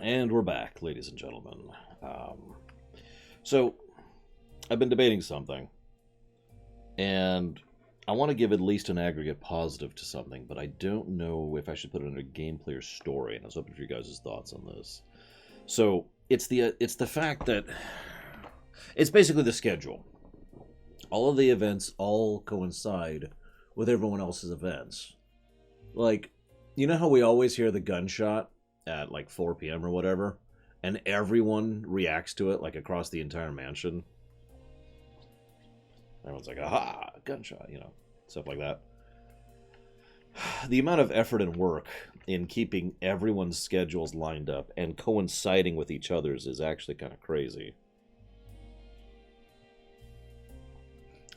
And we're back, ladies and gentlemen. So, I've been debating something, and I want to give at least an aggregate positive to something, but I don't know if I should put it in a gameplay or story, and I was hoping for you guys' thoughts on this. So, it's the fact that it's basically the schedule. All of the events all coincide with everyone else's events. Like, you know how we always hear the gunshot at like 4 p.m. or whatever, and everyone reacts to it like across the entire mansion? Everyone's like, aha, gunshot, stuff like that. The amount of effort and work in keeping everyone's schedules lined up and coinciding with each other's is actually kind of crazy.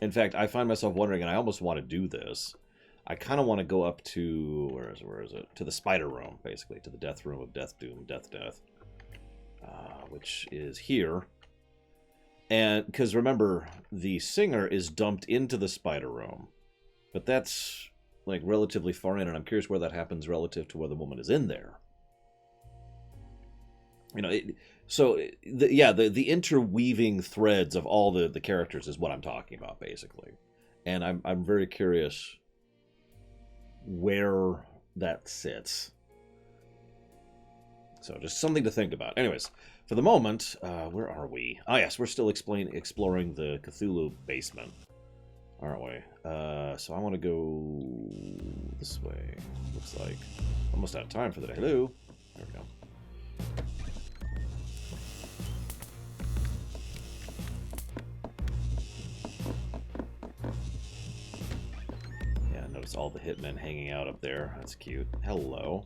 In fact, I find myself wondering, and I almost want to do this. I kind of want to go up to, where is it? To the spider room, basically, to the death room of Death Doom, Death, which is here. And because remember, the singer is dumped into the spider room, but that's like relatively far in, and I'm curious where that happens relative to where the woman is in there. The interweaving threads of all the characters is what I'm talking about, basically, and I'm very curious where that sits. So just something to think about. Anyways, for the moment, where are we? Ah, yes, we're still exploring the Cthulhu basement, aren't we? So I want to go this way. Looks like almost out of time for the day. Hello. There we go. Yeah, notice all the hitmen hanging out up there. That's cute. Hello.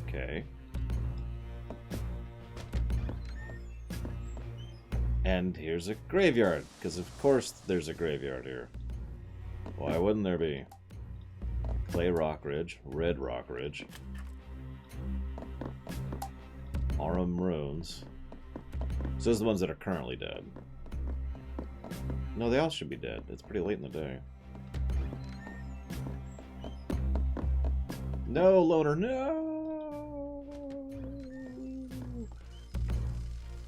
Okay. And here's a graveyard, because of course there's a graveyard here. Why wouldn't there be? Clay Rock Ridge, Red Rock Ridge, Aurum Ruins. So those are the ones that are currently dead. No, they all should be dead. It's pretty late in the day. No, Loner, no!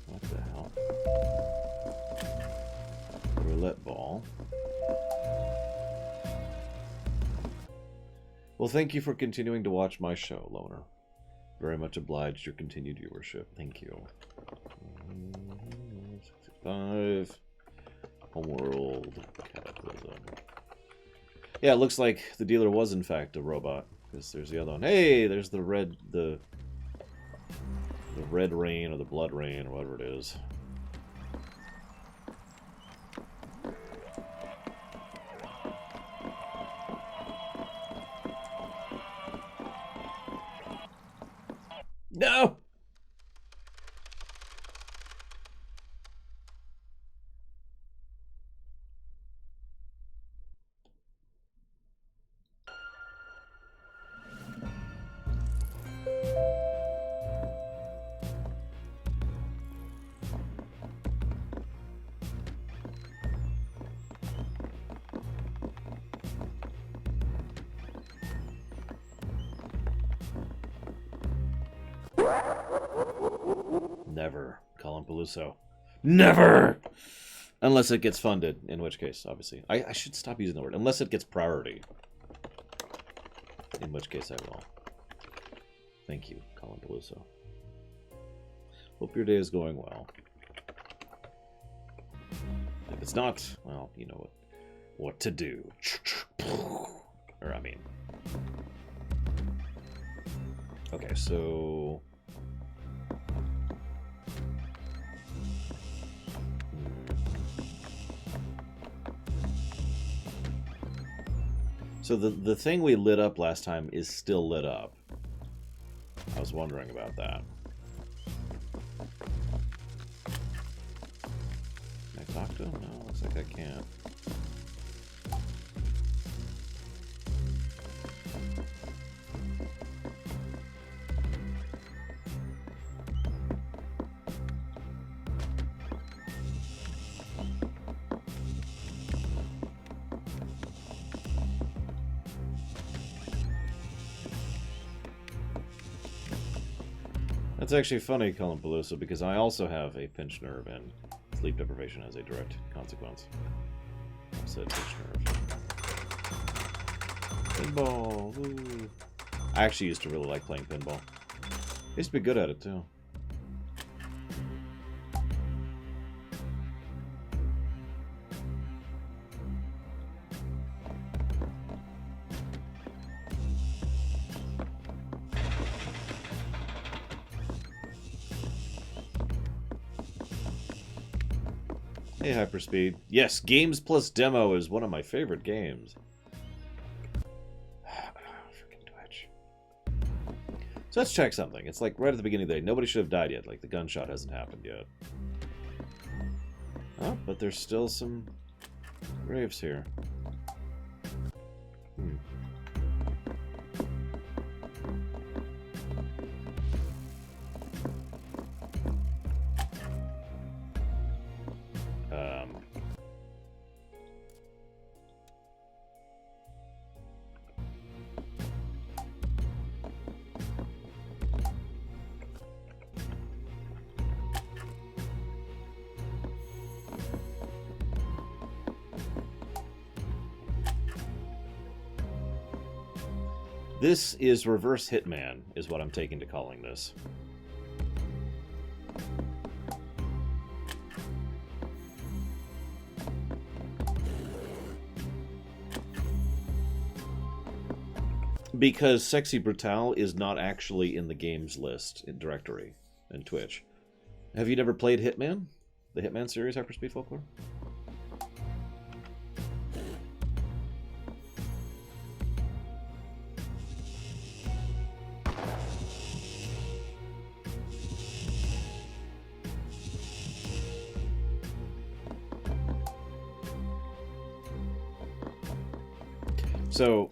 What the hell? Roulette ball. Well, thank you for continuing to watch my show, Loner. Very much obliged your continued viewership. Thank you. 65. Homeworld. Cataclysm. Yeah, it looks like the dealer was in fact a robot. Because there's the other one. Hey, there's the red rain or the blood rain or whatever it is. No! Never, Colin Peluso. Never! Unless it gets funded, in which case, obviously. I should stop using the word. Unless it gets priority. In which case I will. Thank you, Colin Peluso. Hope your day is going well. If it's not, well, you know what to do. Or, I mean... Okay, so... So the thing we lit up last time is still lit up. I was wondering about that. Can I talk to him? No, looks like I can't. That's actually funny, Colin Peluso, because I also have a pinched nerve, and sleep deprivation has a direct consequence. I said pinched nerve. Pinball! Woo. I actually used to really like playing pinball. I used to be good at it, too. Hey, Hyperspeed. Yes, Games Plus Demo is one of my favorite games. Freaking Twitch. So let's check something. It's like right at the beginning of the day. Nobody should have died yet. Like, the gunshot hasn't happened yet. Oh, but there's still some graves here. This is Reverse Hitman, is what I'm taking to calling this. Because Sexy Brutale is not actually in the games list in directory in Twitch. Have you never played Hitman? The Hitman series, Hyperspeed Folklore? So,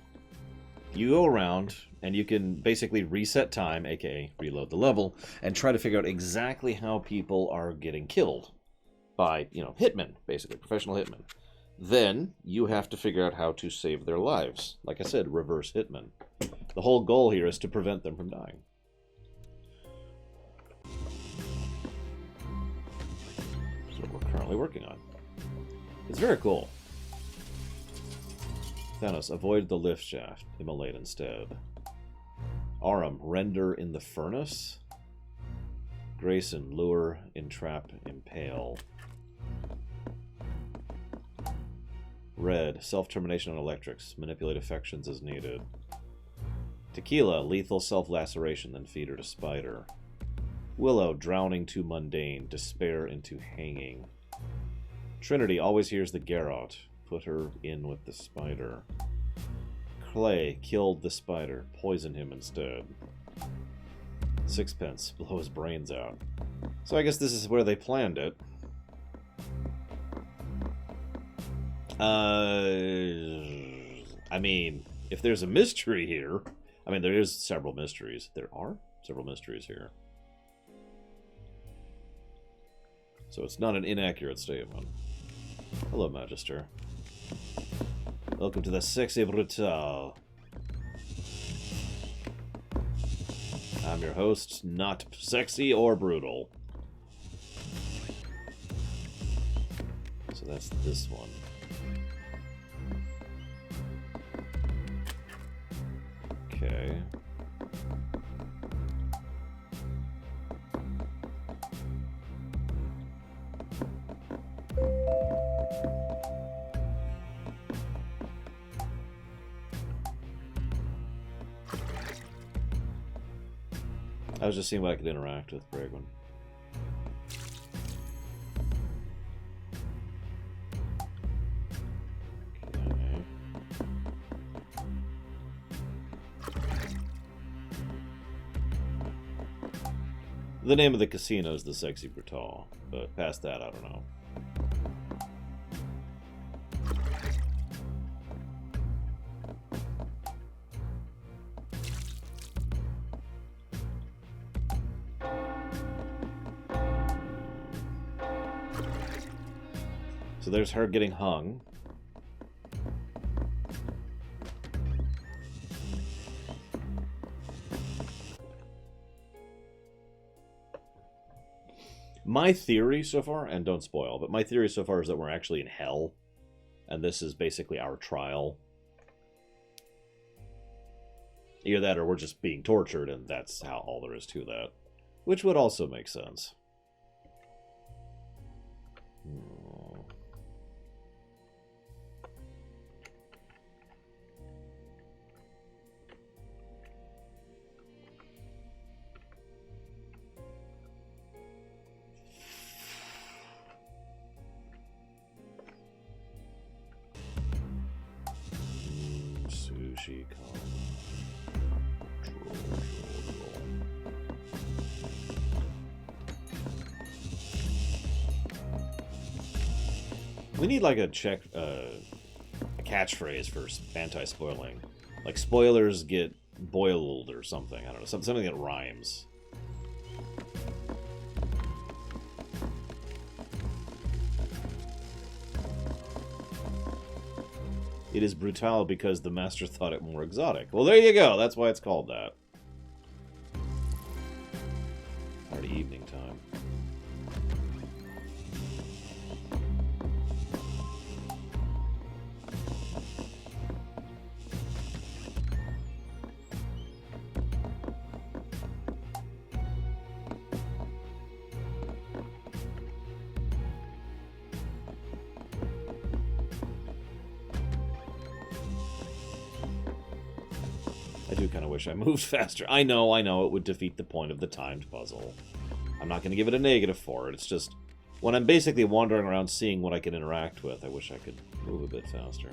you go around, and you can basically reset time, aka reload the level, and try to figure out exactly how people are getting killed by, hitmen, basically, professional hitmen. Then, you have to figure out how to save their lives. Like I said, reverse hitmen. The whole goal here is to prevent them from dying. That's what we're currently working on. It's very cool. Thanos, avoid the lift shaft. Immolate instead. Aram, render in the furnace. Grayson, lure, entrap, impale. Red, self-termination on electrics. Manipulate affections as needed. Tequila, lethal self-laceration, then feed her to spider. Willow, drowning too mundane. Despair into hanging. Trinity, always hears the garrote. Put her in with the spider. Clay killed the spider. Poison him instead. Sixpence, blow his brains out. So I guess this is where they planned it. I mean, if there's a mystery here... I mean, there is several mysteries. There are several mysteries here. So it's not an inaccurate statement. Hello, Magister. Welcome to the Sexy Brutale. I'm your host, not sexy or brutal. So that's this one. Okay. I was just seeing what I could interact with Bragwin. Okay. The name of the casino is the Sexy Brutale, but past that, I don't know. So there's her getting hung. My theory so far, and don't spoil, but my theory so far is that we're actually in hell, and this is basically our trial. Either that or we're just being tortured, and that's how all there is to that. Which would also make sense. Sushi con. We need like a catchphrase for anti-spoiling. Like spoilers get boiled or something. I don't know, something that rhymes. It is Brutale because the master thought it more exotic. Well, there you go. That's why it's called that. Already evening time. I do kind of wish I moved faster. I know, it would defeat the point of the timed puzzle. I'm not going to give it a negative for it. It's just, when I'm basically wandering around seeing what I can interact with, I wish I could move a bit faster.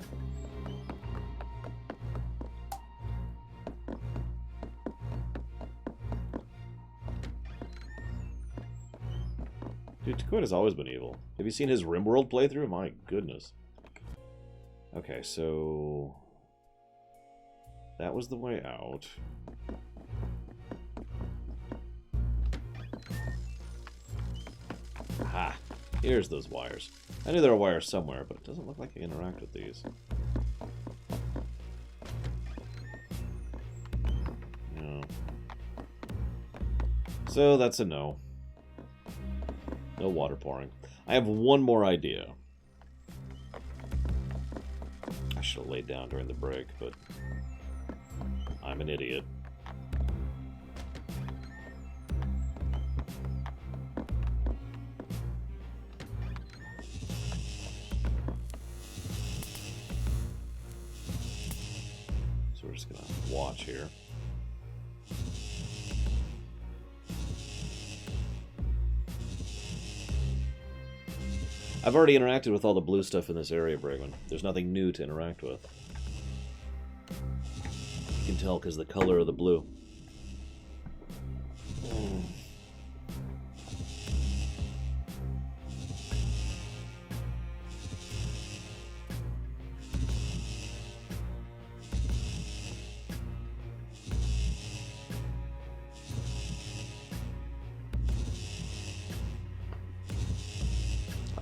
Dude, Takoida's always been evil. Have you seen his RimWorld playthrough? My goodness. Okay, so... that was the way out. Aha! Here's those wires. I knew there were wires somewhere, but it doesn't look like I can interact with these. No. So that's a no. No water pouring. I have one more idea. I should have laid down during the break, but... I'm an idiot. So we're just gonna watch here. I've already interacted with all the blue stuff in this area, Brigman. There's nothing new to interact with. You can tell because the color of the blue.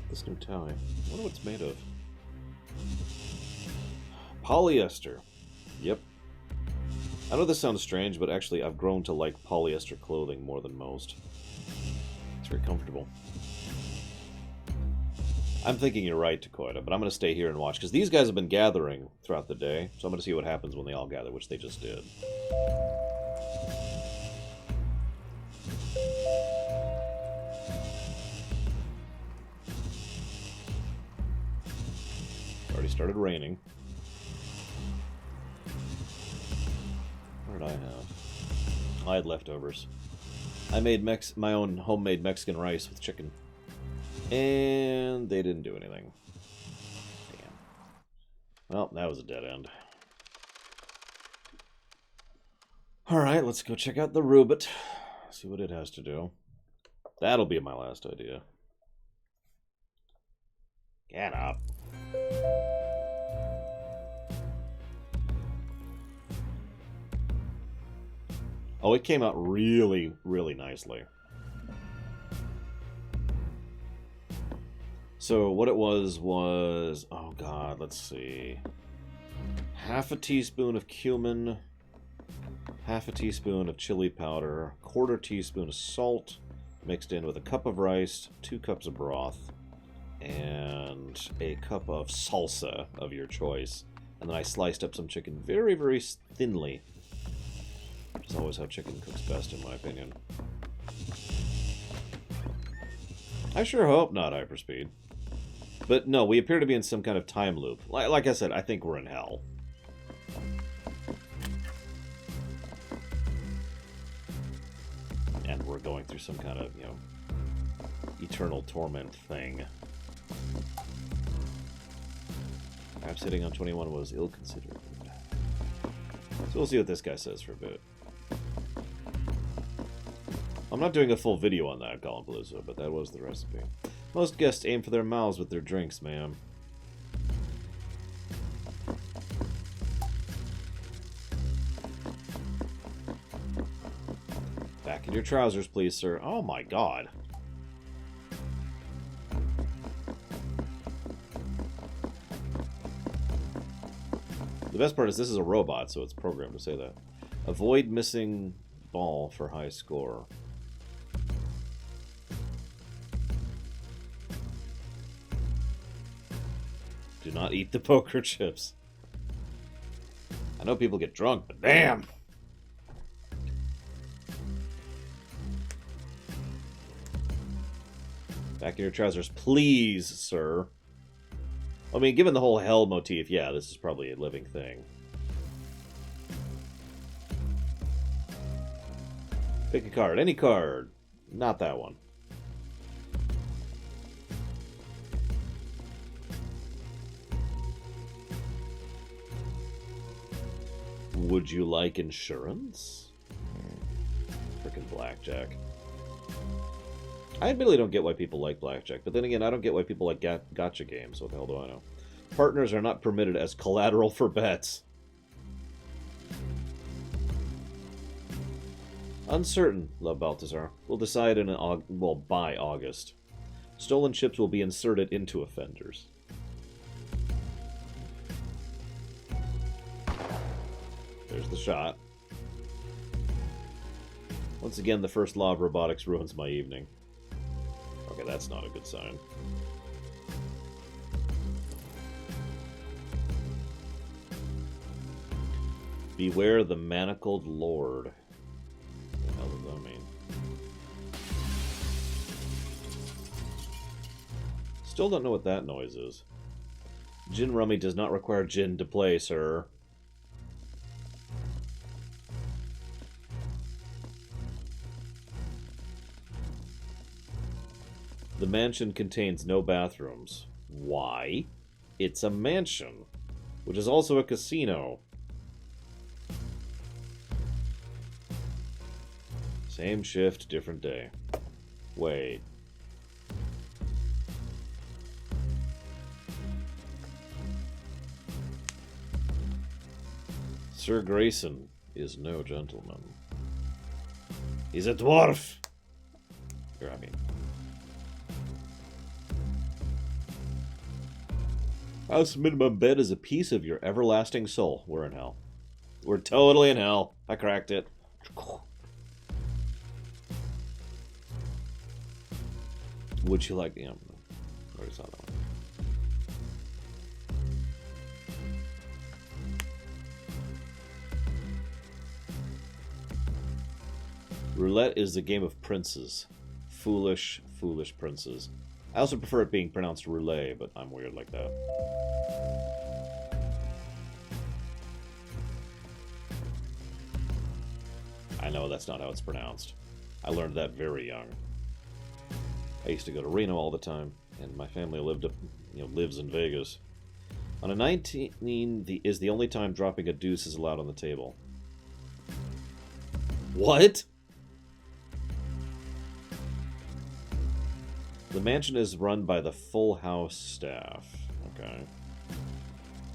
This new tie. I wonder what it's made of. Polyester. Yep. I know this sounds strange, but actually I've grown to like polyester clothing more than most. It's very comfortable. I'm thinking you're right, Takoida, but I'm going to stay here and watch, because these guys have been gathering throughout the day, so I'm going to see what happens when they all gather, which they just did. Already started raining. What did I have? I had leftovers. I made my own homemade Mexican rice with chicken. And they didn't do anything. Damn. Well, that was a dead end. Alright, let's go check out the Rubit. See what it has to do. That'll be my last idea. Get up. Oh, it came out really, really nicely. So what it was, oh god, let's see. Half a teaspoon of cumin, half a teaspoon of chili powder, quarter teaspoon of salt, mixed in with a cup of rice, 2 cups of broth, and a cup of salsa of your choice. And then I sliced up some chicken very, very thinly. Which is always how chicken cooks best, in my opinion. I sure hope not, Hyperspeed. But no, we appear to be in some kind of time loop. Like I said, I think we're in hell. And we're going through some kind of, eternal torment thing. Perhaps hitting on 21 was ill-considered. So we'll see what this guy says for a bit. I'm not doing a full video on that, Colin Paluzzo, but that was the recipe. Most guests aim for their mouths with their drinks, ma'am. Back in your trousers, please, sir. Oh my god. The best part is this is a robot, so it's programmed to say that. Avoid missing ball for high score. Do not eat the poker chips. I know people get drunk, but damn! Back in your trousers, please, sir. I mean, given the whole hell motif, yeah, this is probably a living thing. Pick a card. Any card. Not that one. Would you like insurance? Frickin' blackjack. I admittedly don't get why people like blackjack, but then again, I don't get why people like gotcha games, so what the hell do I know? Partners are not permitted as collateral for bets. Uncertain, La Balthazar. We'll decide by August. Stolen chips will be inserted into offenders. There's the shot. Once again, the first law of robotics ruins my evening. Okay, that's not a good sign. Beware the manacled lord. What the hell does that mean? Still don't know what that noise is. Gin Rummy does not require gin to play, sir. The mansion contains no bathrooms. Why? It's a mansion, which is also a casino. Same shift, different day. Wait. Sir Grayson is no gentleman. He's a dwarf! Here, I mean. House minimum bed is a piece of your everlasting soul. We're in hell. We're totally in hell. I cracked it. Would you like... Yeah, I already saw that one. Roulette is the game of princes. Foolish, foolish princes. I also prefer it being pronounced roulette, but I'm weird like that. I know that's not how it's pronounced. I learned that very young. I used to go to Reno all the time, and my family lives in Vegas. On a 19 is the only time dropping a deuce is allowed on the table. What? The mansion is run by the Full House staff. Okay.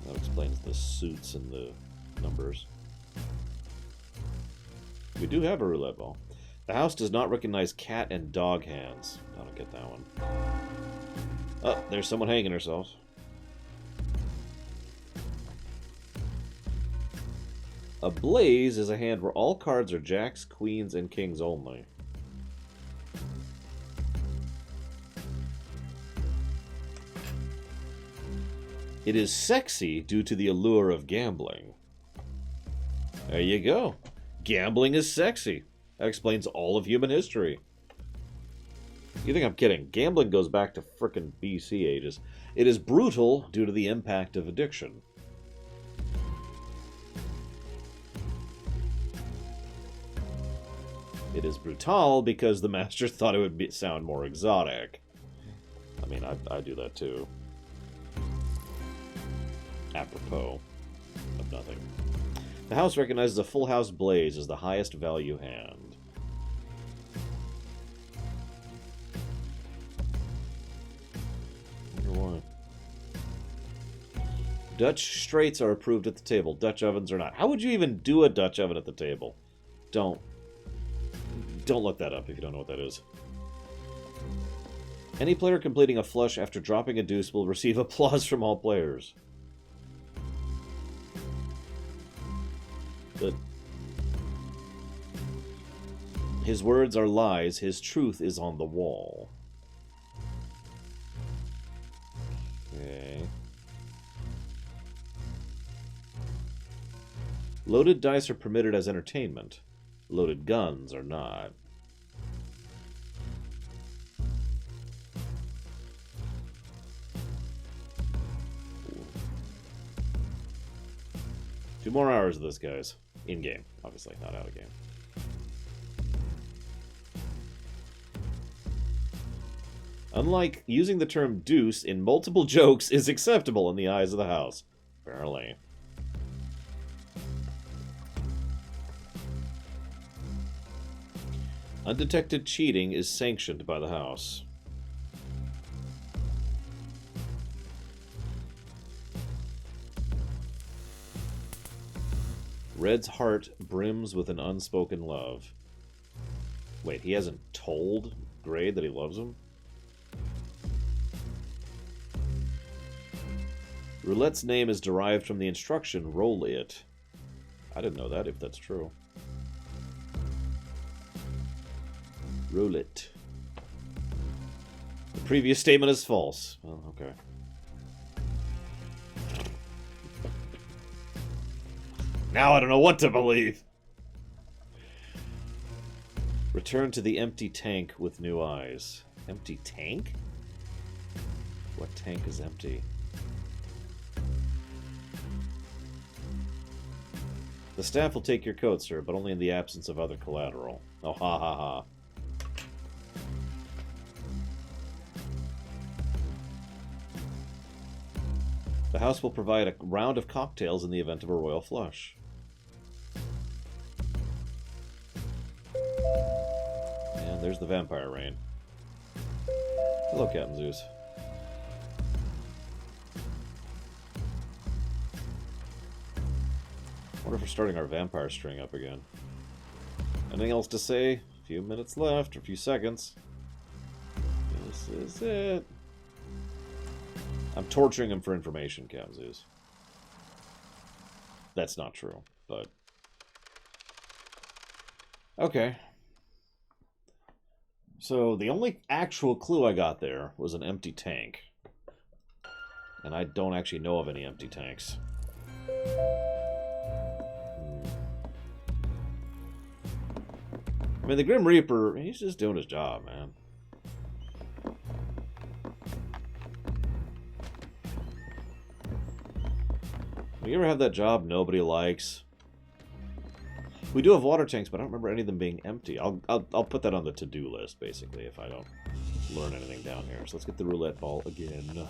That explains the suits and the numbers. We do have a roulette ball. The house does not recognize cat and dog hands. I don't get that one. Oh, there's someone hanging herself. A blaze is a hand where all cards are jacks, queens, and kings only. It is sexy due to the allure of gambling. There you go. Gambling is sexy. That explains all of human history. You think I'm kidding? Gambling goes back to frickin' BC ages. It is brutal due to the impact of addiction. It is brutale because the master thought it would sound more exotic. I mean, I do that too. Apropos of nothing. The house recognizes a full house blaze as the highest value hand. I wonder why. Dutch straights are approved at the table. Dutch ovens are not. How would you even do a Dutch oven at the table? Don't look that up if you don't know what that is. Any player completing a flush after dropping a deuce will receive applause from all players. But his words are lies, his truth is on the wall. Okay. Loaded dice are permitted as entertainment. Loaded guns are not. Ooh. 2 more hours of this, guys. In-game, obviously, not out of game. Unlike using the term deuce in multiple jokes is acceptable in the eyes of the house. Apparently. Undetected cheating is sanctioned by the house. Red's heart brims with an unspoken love. Wait, he hasn't told Gray that he loves him? Roulette's name is derived from the instruction, roll it. I didn't know that, if that's true. Roll it. The previous statement is false. Oh, okay. Now I don't know what to believe. Return to the empty tank with new eyes. Empty tank? What tank is empty? The staff will take your coat, sir, but only in the absence of other collateral. Oh, ha ha ha. The house will provide a round of cocktails in the event of a royal flush. And there's the vampire rain. Hello, Captain Zeus. Wonder if we're starting our vampire string up again. Anything else to say? A few minutes left, or a few seconds. This is it. I'm torturing him for information, Captain Zeus. That's not true, but... Okay. So, the only actual clue I got there was an empty tank. And I don't actually know of any empty tanks. I mean, the Grim Reaper, he's just doing his job, man. You ever have that job nobody likes? We do have water tanks, but I don't remember any of them being empty. I'll put that on the to-do list, basically, if I don't learn anything down here. So let's get the roulette ball again.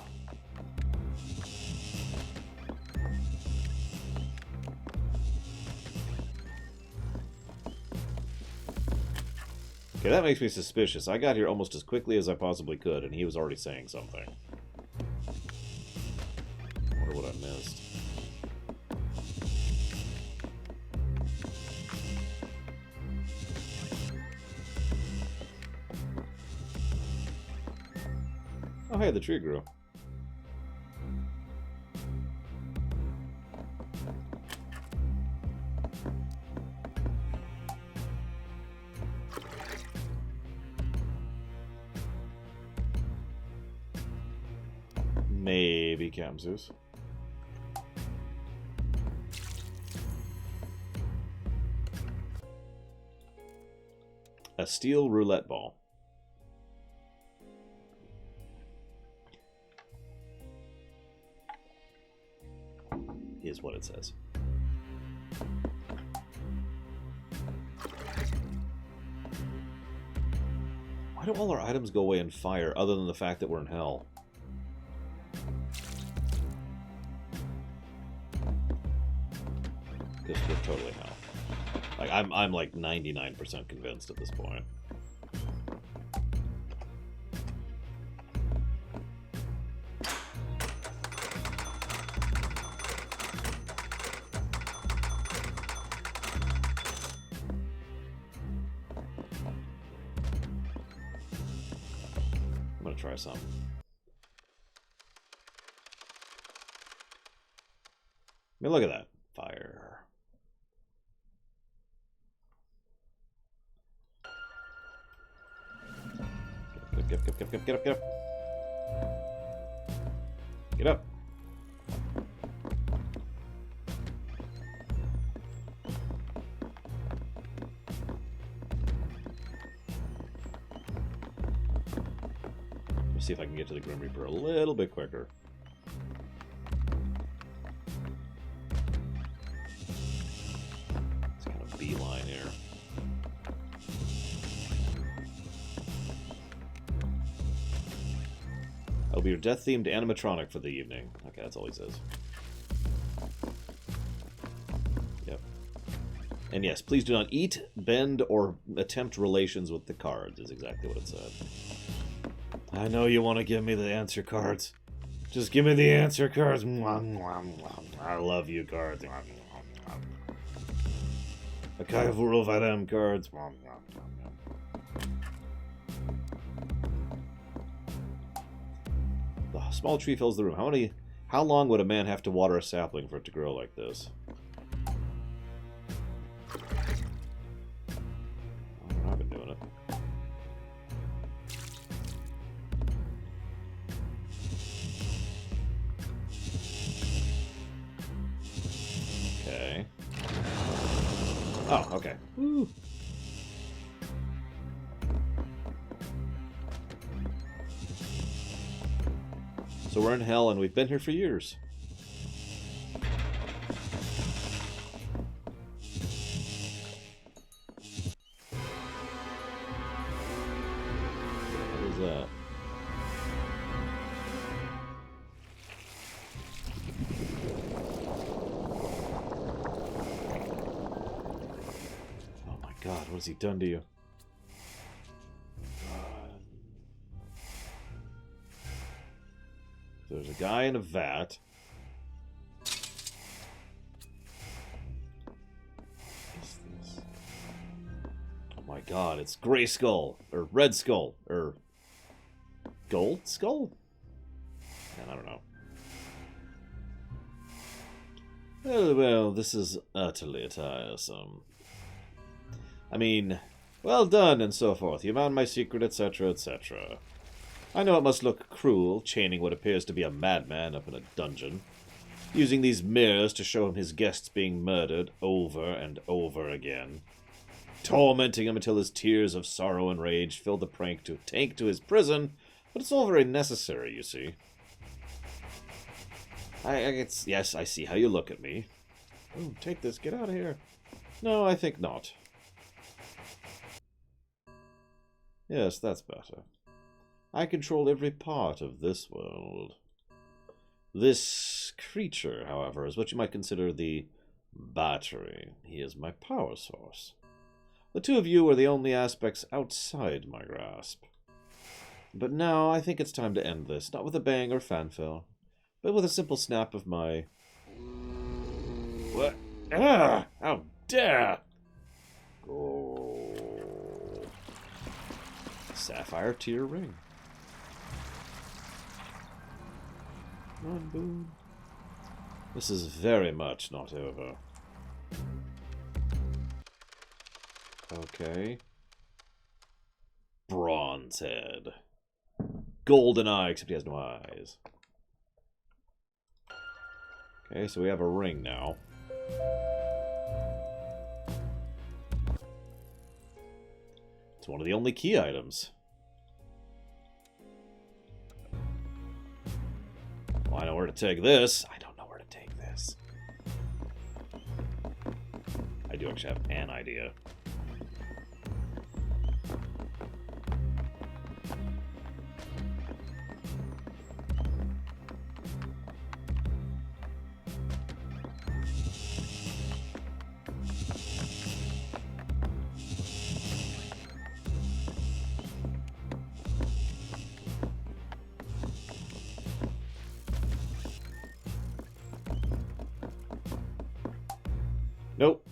Okay, that makes me suspicious. I got here almost as quickly as I possibly could, and he was already saying something. I wonder what I missed. Oh, hey, the tree grew. Maybe Captain Zeus. A steel roulette ball. Is what it says. Why do all our items go away in fire, other than the fact that we're in hell? Because we're totally hell. Like I'm like 99% convinced at this point. I'm gonna try some. I mean, look at that fire. Get up, get up, get up, get up. Get up. Let's see if I can get to the Grim Reaper a little bit quicker. It's kind of beeline here. I'll be your death-themed animatronic for the evening. Okay, that's all he says. Yep. And yes, please do not eat, bend, or attempt relations with the cards, is exactly what it said. I know you want to give me the answer cards. Just give me the answer cards. I love you, cards. I kind of rule by them cards. The small tree fills the room. How long would a man have to water a sapling for it to grow like this? I've been doing it. Okay. Oh, okay. Woo. So we're in hell, and we've been here for years. What is that? Oh my God, what has he done to you? There's a guy in a vat. What is this? Oh my God, it's Gray Skull, or Red Skull, or Gold Skull? Man, I don't know. Well, this is utterly tiresome. I mean, well done and so forth. You found my secret, etc., etc. I know it must look cruel, chaining what appears to be a madman up in a dungeon, using these mirrors to show him his guests being murdered over and over again, tormenting him until his tears of sorrow and rage fill the tank to his prison, but it's all very necessary, you see. Yes, I see how you look at me. Oh, take this, get out of here. No, I think not. Yes, that's better. I control every part of this world. This creature, however, is what you might consider the battery. He is my power source. The two of you are the only aspects outside my grasp. But now I think it's time to end this, not with a bang or fanfare, but with a simple snap of my... What? Ah! How dare! Oh. Sapphire tier ring. Run, boom. This is very much not over. Okay. Bronze head. Golden eye, except he has no eyes. Okay, so we have a ring now. It's one of the only key items. Well, I know where to take this. I don't know where to take this. I do actually have an idea. Nope.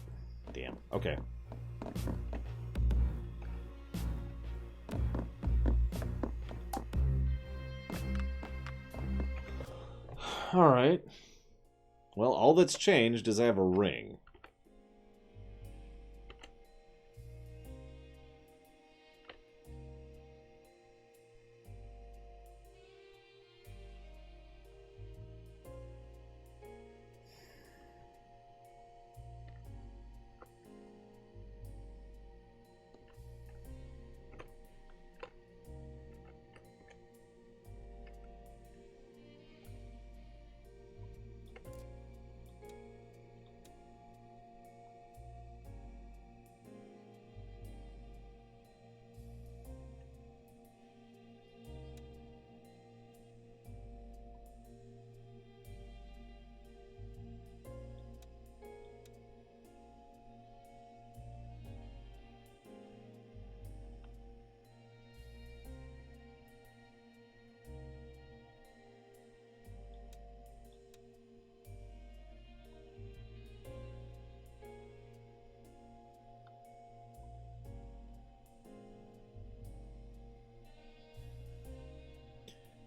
Damn. Okay. Alright. Well, all that's changed is I have a ring.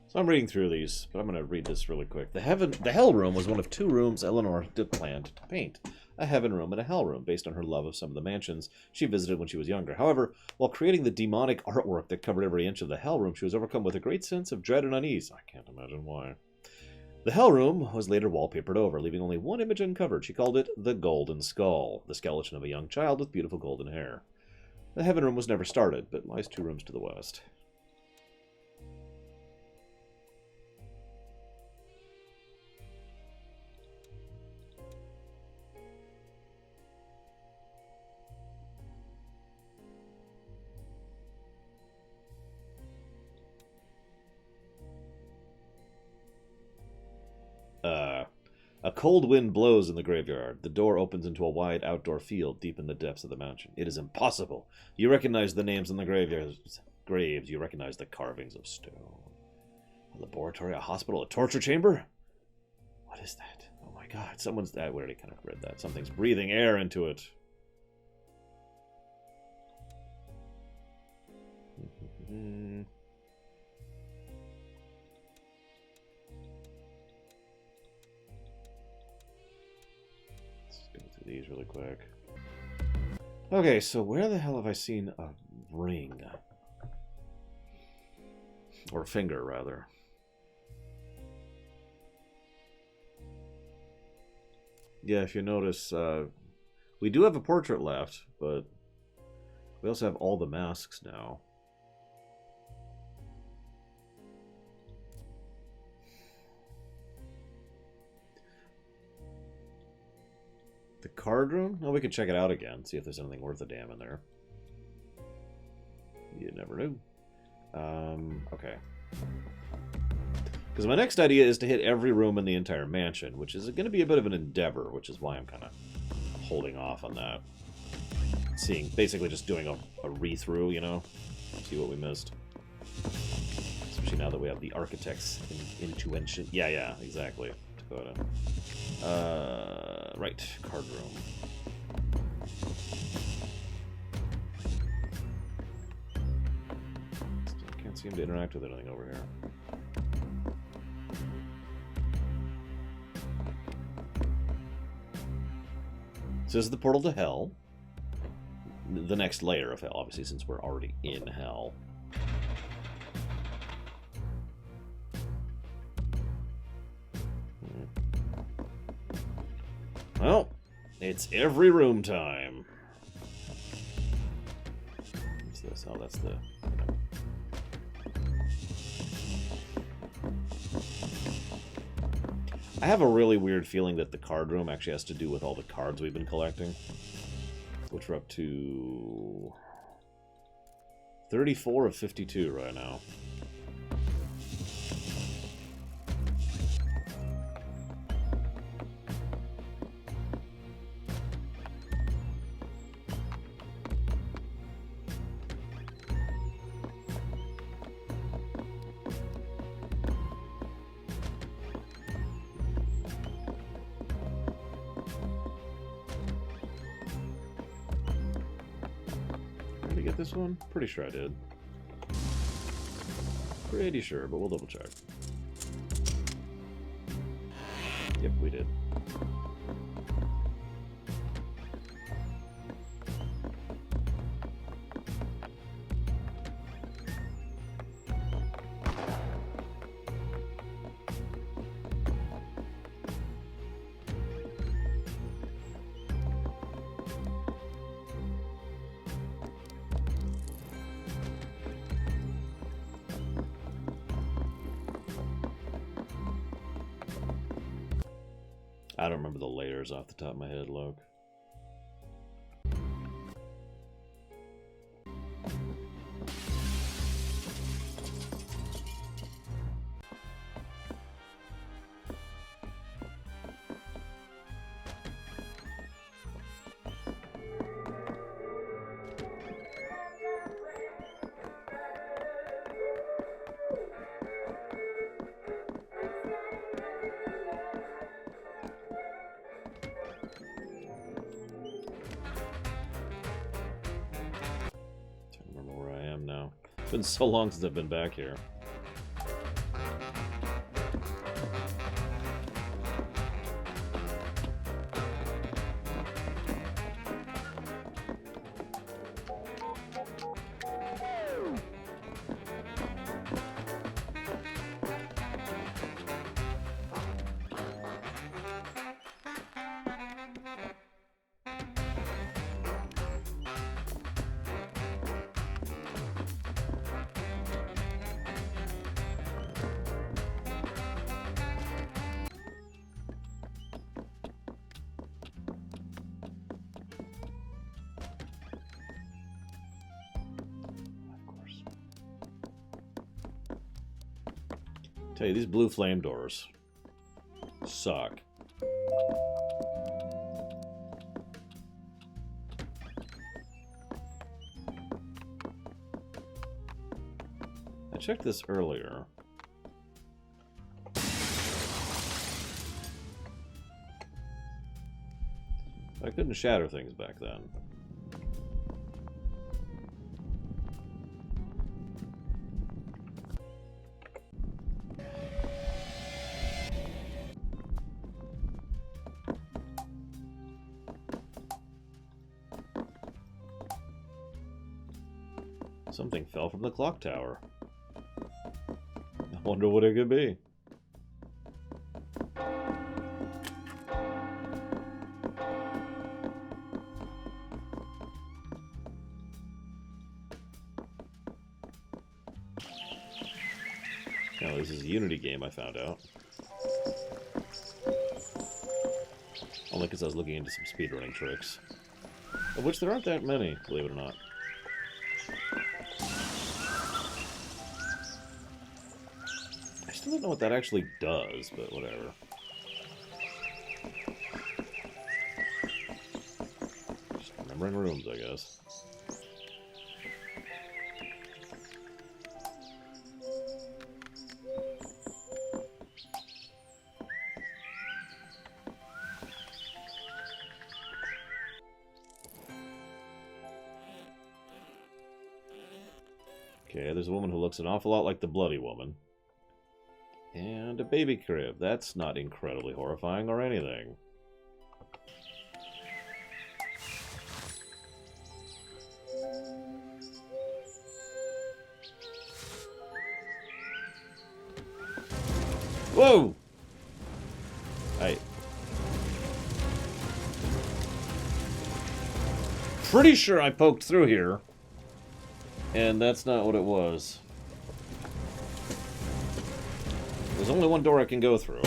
So I'm reading through these, but I'm going to read this really quick. The Hell Room was one of 2 rooms Eleanor had planned to paint. A Heaven Room and a Hell Room, based on her love of some of the mansions she visited when she was younger. However, while creating the demonic artwork that covered every inch of the Hell Room, she was overcome with a great sense of dread and unease. I can't imagine why. The Hell Room was later wallpapered over, leaving only one image uncovered. She called it the Golden Skull, the skeleton of a young child with beautiful golden hair. The Heaven Room was never started, but lies 2 rooms to the west. A cold wind blows in the graveyard. The door opens into a wide outdoor field deep in the depths of the mansion. It is impossible. You recognize the names on the graves. You recognize the carvings of stone. A laboratory, a hospital, a torture chamber? What is that? Oh my god, someone's... I already kind of read that. Something's breathing air into it. These really quick. Okay, so where the hell have I seen a ring? Or a finger, rather. Yeah, if you notice, we do have a portrait left, but we also have all the masks now. The card room? Oh, we could check it out again, see if there's anything worth a damn in there. You never knew. Okay. Because my next idea is to hit every room in the entire mansion, which is going to be a bit of an endeavor, which is why I'm kind of holding off on that. Basically just doing a re-through, you know? See what we missed. Especially now that we have the architect's intuition. Yeah, exactly. Dakota. Right, card room. Still can't seem to interact with anything over here. So this is the portal to hell. The next layer of hell, obviously, since we're already in hell. Well, it's every room time. What's this? Oh, that's the... I have a really weird feeling that the card room actually has to do with all the cards we've been collecting. Which we're up to... 34 of 52 right now. Did I get this one? Pretty sure I did. Pretty sure, but we'll double check. Yep, we did. I don't remember the layers off the top of my head, Loke. Now. It's been so long since I've been back here. Tell you, these blue flame doors suck. I checked this earlier. I couldn't shatter things back then. Something fell from the clock tower. I wonder what it could be. Now, this is a Unity game, I found out. Only because I was looking into some speedrunning tricks. Of which there aren't that many, believe it or not. I don't know what that actually does, but whatever. Just remembering rooms, I guess. Okay, there's a woman who looks an awful lot like the Bloody Woman. And a baby crib. That's not incredibly horrifying or anything. Whoa! Pretty sure I poked through here. And that's not what it was. There's only one door I can go through.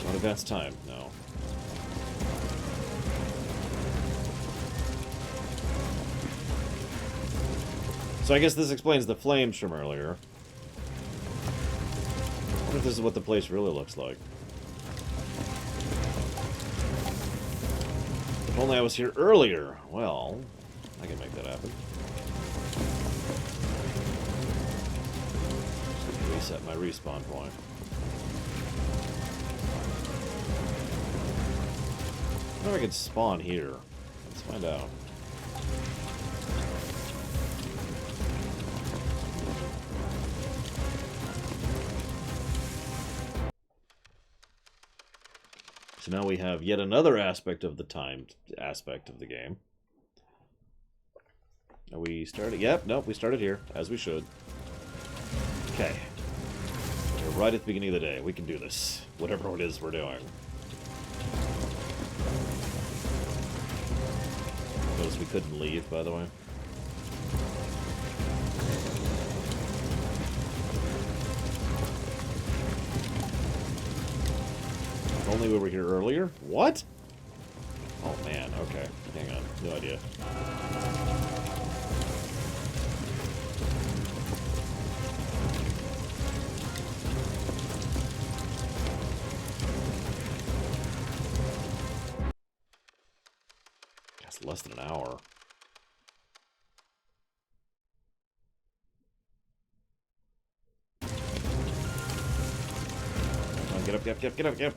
Not advance time, no. So I guess this explains the flames from earlier. I wonder if this is what the place really looks like. If only I was here earlier. Well, I can make that happen. Reset my respawn point. I wonder if I could spawn here. Let's find out. So now we have yet another aspect of the timed aspect of the game. Are we started? Yep, nope, we started here, as we should. Okay. We're right at the beginning of the day. We can do this. Whatever it is we're doing. Notice we couldn't leave, by the way. If only we were here earlier? What? Oh man, okay. Hang on. No idea. That's less than an hour. Come on, get up, get up, get up, get up, get up.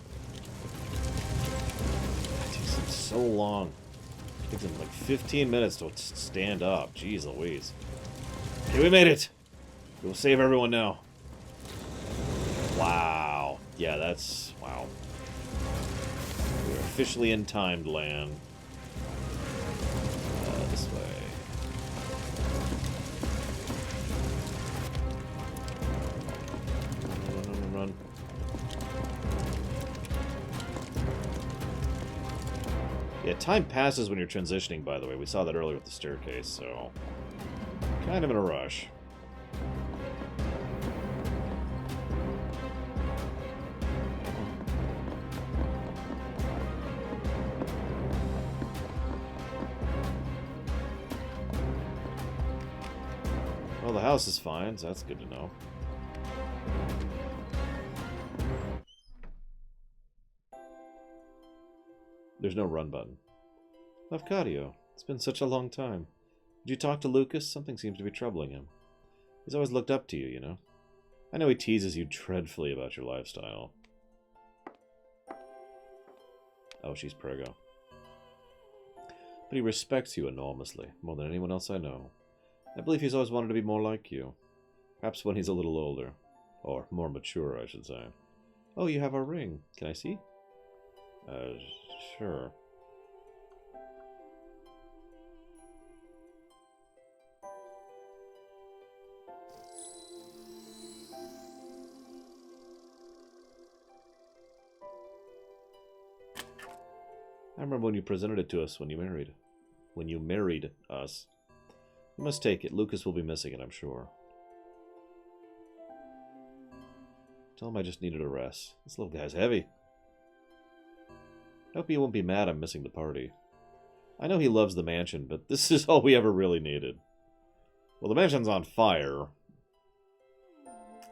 It takes them so long. It takes them like 15 minutes to stand up. Jeez Louise. Okay, we made it. We'll save everyone now. Wow. Yeah, that's... wow. We're officially in timed land. This way. Run. Yeah, time passes when you're transitioning, by the way. We saw that earlier with the staircase, so... kind of in a rush. Well, the house is fine, so that's good to know. There's no run button. Lafcadio, it's been such a long time. Did you talk to Lucas? Something seems to be troubling him. He's always looked up to you, you know? I know he teases you dreadfully about your lifestyle. Oh, she's Prego. But he respects you enormously, more than anyone else I know. I believe he's always wanted to be more like you. Perhaps when he's a little older. Or more mature, I should say. Oh, you have our ring. Can I see? Sure. I remember when you presented it to us when you married. When you married us. You must take it. Lucas will be missing it, I'm sure. Tell him I just needed a rest. This little guy's heavy. I hope he won't be mad I'm missing the party. I know he loves the mansion, but this is all we ever really needed. Well, the mansion's on fire.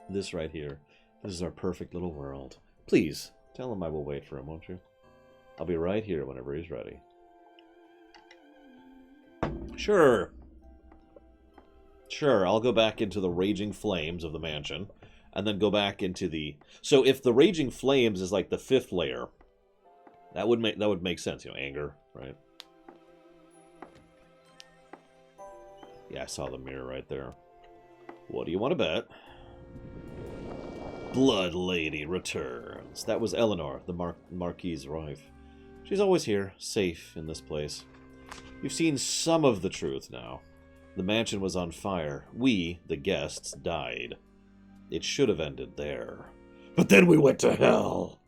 This right here. This is our perfect little world. Please, tell him I will wait for him, won't you? I'll be right here whenever he's ready. Sure. Sure, I'll go back into the raging flames of the mansion, and then go back into the... So if the raging flames is like the 5th layer, that would make sense, you know, anger, right? Yeah, I saw the mirror right there. What do you want to bet? Blood Lady returns. That was Eleanor, the Marquis's wife. She's always here, safe in this place. You've seen some of the truth now. The mansion was on fire. We, the guests, died. It should have ended there. But then we went to hell.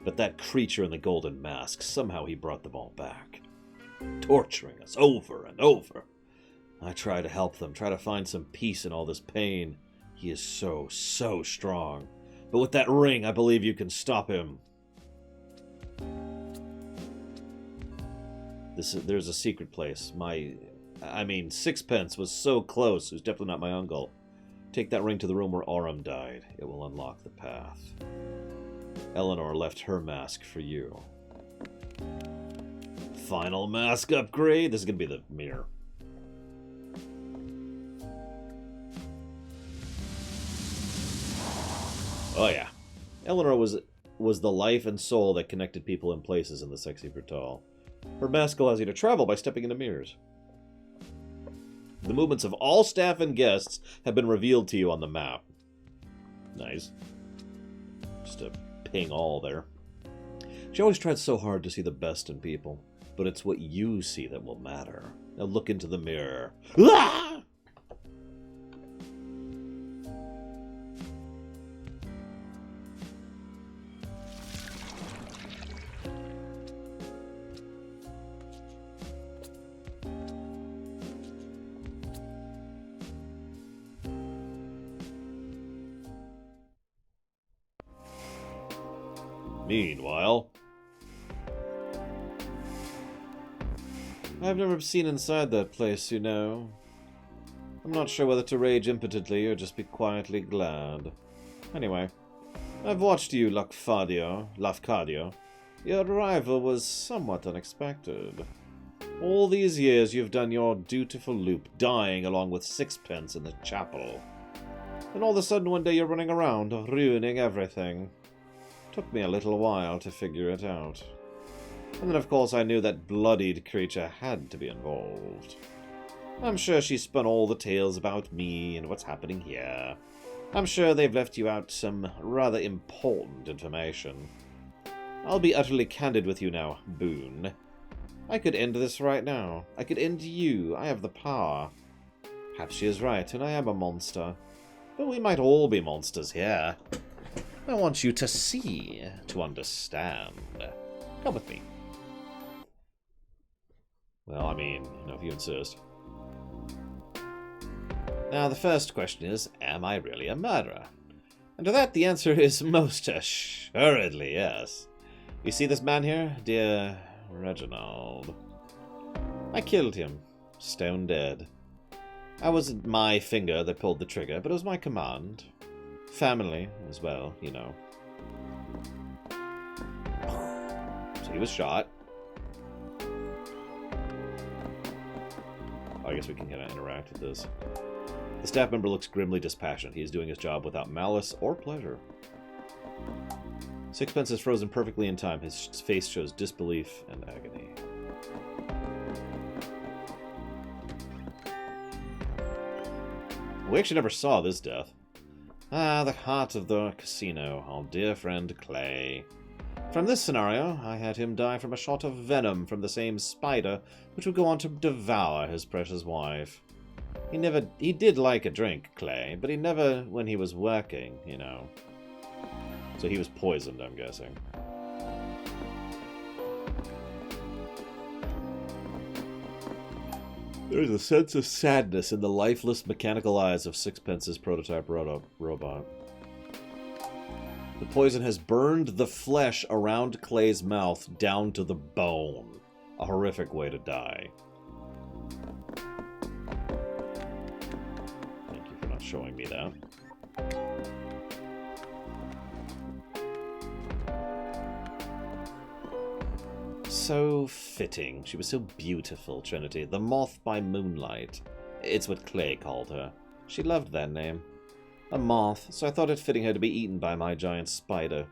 But that creature in the golden mask, somehow he brought them all back. Torturing us over and over. I try to help them, try to find some peace in all this pain. He is so, so strong. But with that ring, I believe you can stop him. There's a secret place. Sixpence was so close. It was definitely not my uncle. Take that ring to the room where Aurum died. It will unlock the path. Eleanor left her mask for you. Final mask upgrade? This is going to be the mirror. Oh yeah. Eleanor was the life and soul that connected people and places in the sexy Brutale. Her mask allows you to travel by stepping into mirrors. The movements of all staff and guests have been revealed to you on the map. Nice. Just a ping all there. She always tried so hard to see the best in people, but it's what you see that will matter. Now look into the mirror. Ah! Meanwhile, I've never seen inside that place, you know. I'm not sure whether to rage impotently or just be quietly glad. Anyway, I've watched you, Lafcadio. Your arrival was somewhat unexpected. All these years you've done your dutiful loop, dying along with Sixpence in the chapel. And all of a sudden one day you're running around, ruining everything. Took me a little while to figure it out. And then of course I knew that bloodied creature had to be involved. I'm sure she spun all the tales about me and what's happening here. I'm sure they've left you out some rather important information. I'll be utterly candid with you now, Boone. I could end this right now. I could end you. I have the power. Perhaps she is right, and I am a monster. But we might all be monsters here. I want you to see, to understand. Come with me. Well, I mean, if you insist. Now, the first question is, am I really a murderer? And to that, the answer is most assuredly yes. You see this man here, dear Reginald? I killed him, stone dead. I wasn't my finger that pulled the trigger, but it was my command. Family as well, you know. So he was shot. I guess we can kind of interact with this. The staff member looks grimly dispassionate. He is doing his job without malice or pleasure. Sixpence is frozen perfectly in time. His face shows disbelief and agony. We actually never saw this death. Ah, the heart of the casino, our dear friend Clay. From this scenario, I had him die from a shot of venom from the same spider, which would go on to devour his precious wife. He did like a drink, Clay, but he never when he was working, you know. So he was poisoned, I'm guessing. There is a sense of sadness in the lifeless, mechanical eyes of Sixpence's prototype robot. The poison has burned the flesh around Clay's mouth down to the bone. A horrific way to die. Thank you for not showing me that. So fitting. She was so beautiful, Trinity. The moth by moonlight. It's what Clay called her. She loved that name. A moth, so I thought it fitting her to be eaten by my giant spider.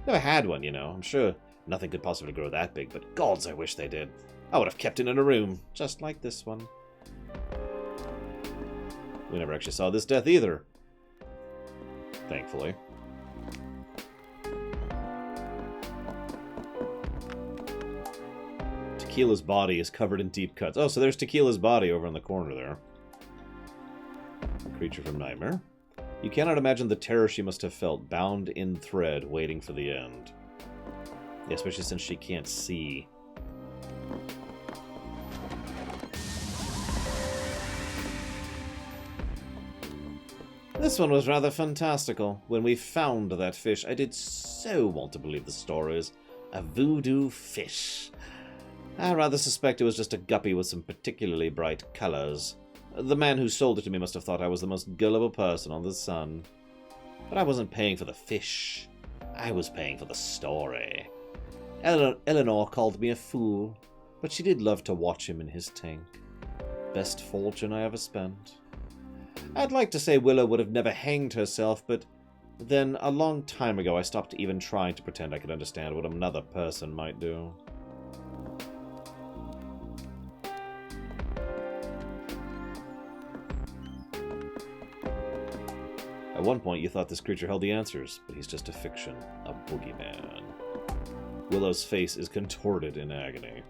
Never had one, you know. I'm sure nothing could possibly grow that big, but gods, I wish they did. I would have kept it in a room, just like this one. We never actually saw this death either. Thankfully. Tequila's body is covered in deep cuts. Oh, so there's Tequila's body over in the corner there. Creature from Nightmare. You cannot imagine the terror she must have felt, bound in thread, waiting for the end. Yeah, especially since she can't see. This one was rather fantastical. When we found that fish, I did so want to believe the stories. A voodoo fish. I rather suspect it was just a guppy with some particularly bright colours. The man who sold it to me must have thought I was the most gullible person on the sun. But I wasn't paying for the fish. I was paying for the story. Eleanor called me a fool, but she did love to watch him in his tank. Best fortune I ever spent. I'd like to say Willow would have never hanged herself, but then a long time ago I stopped even trying to pretend I could understand what another person might do. At one point you thought this creature held the answers, but he's just a fiction, a boogeyman. Willow's face is contorted in agony.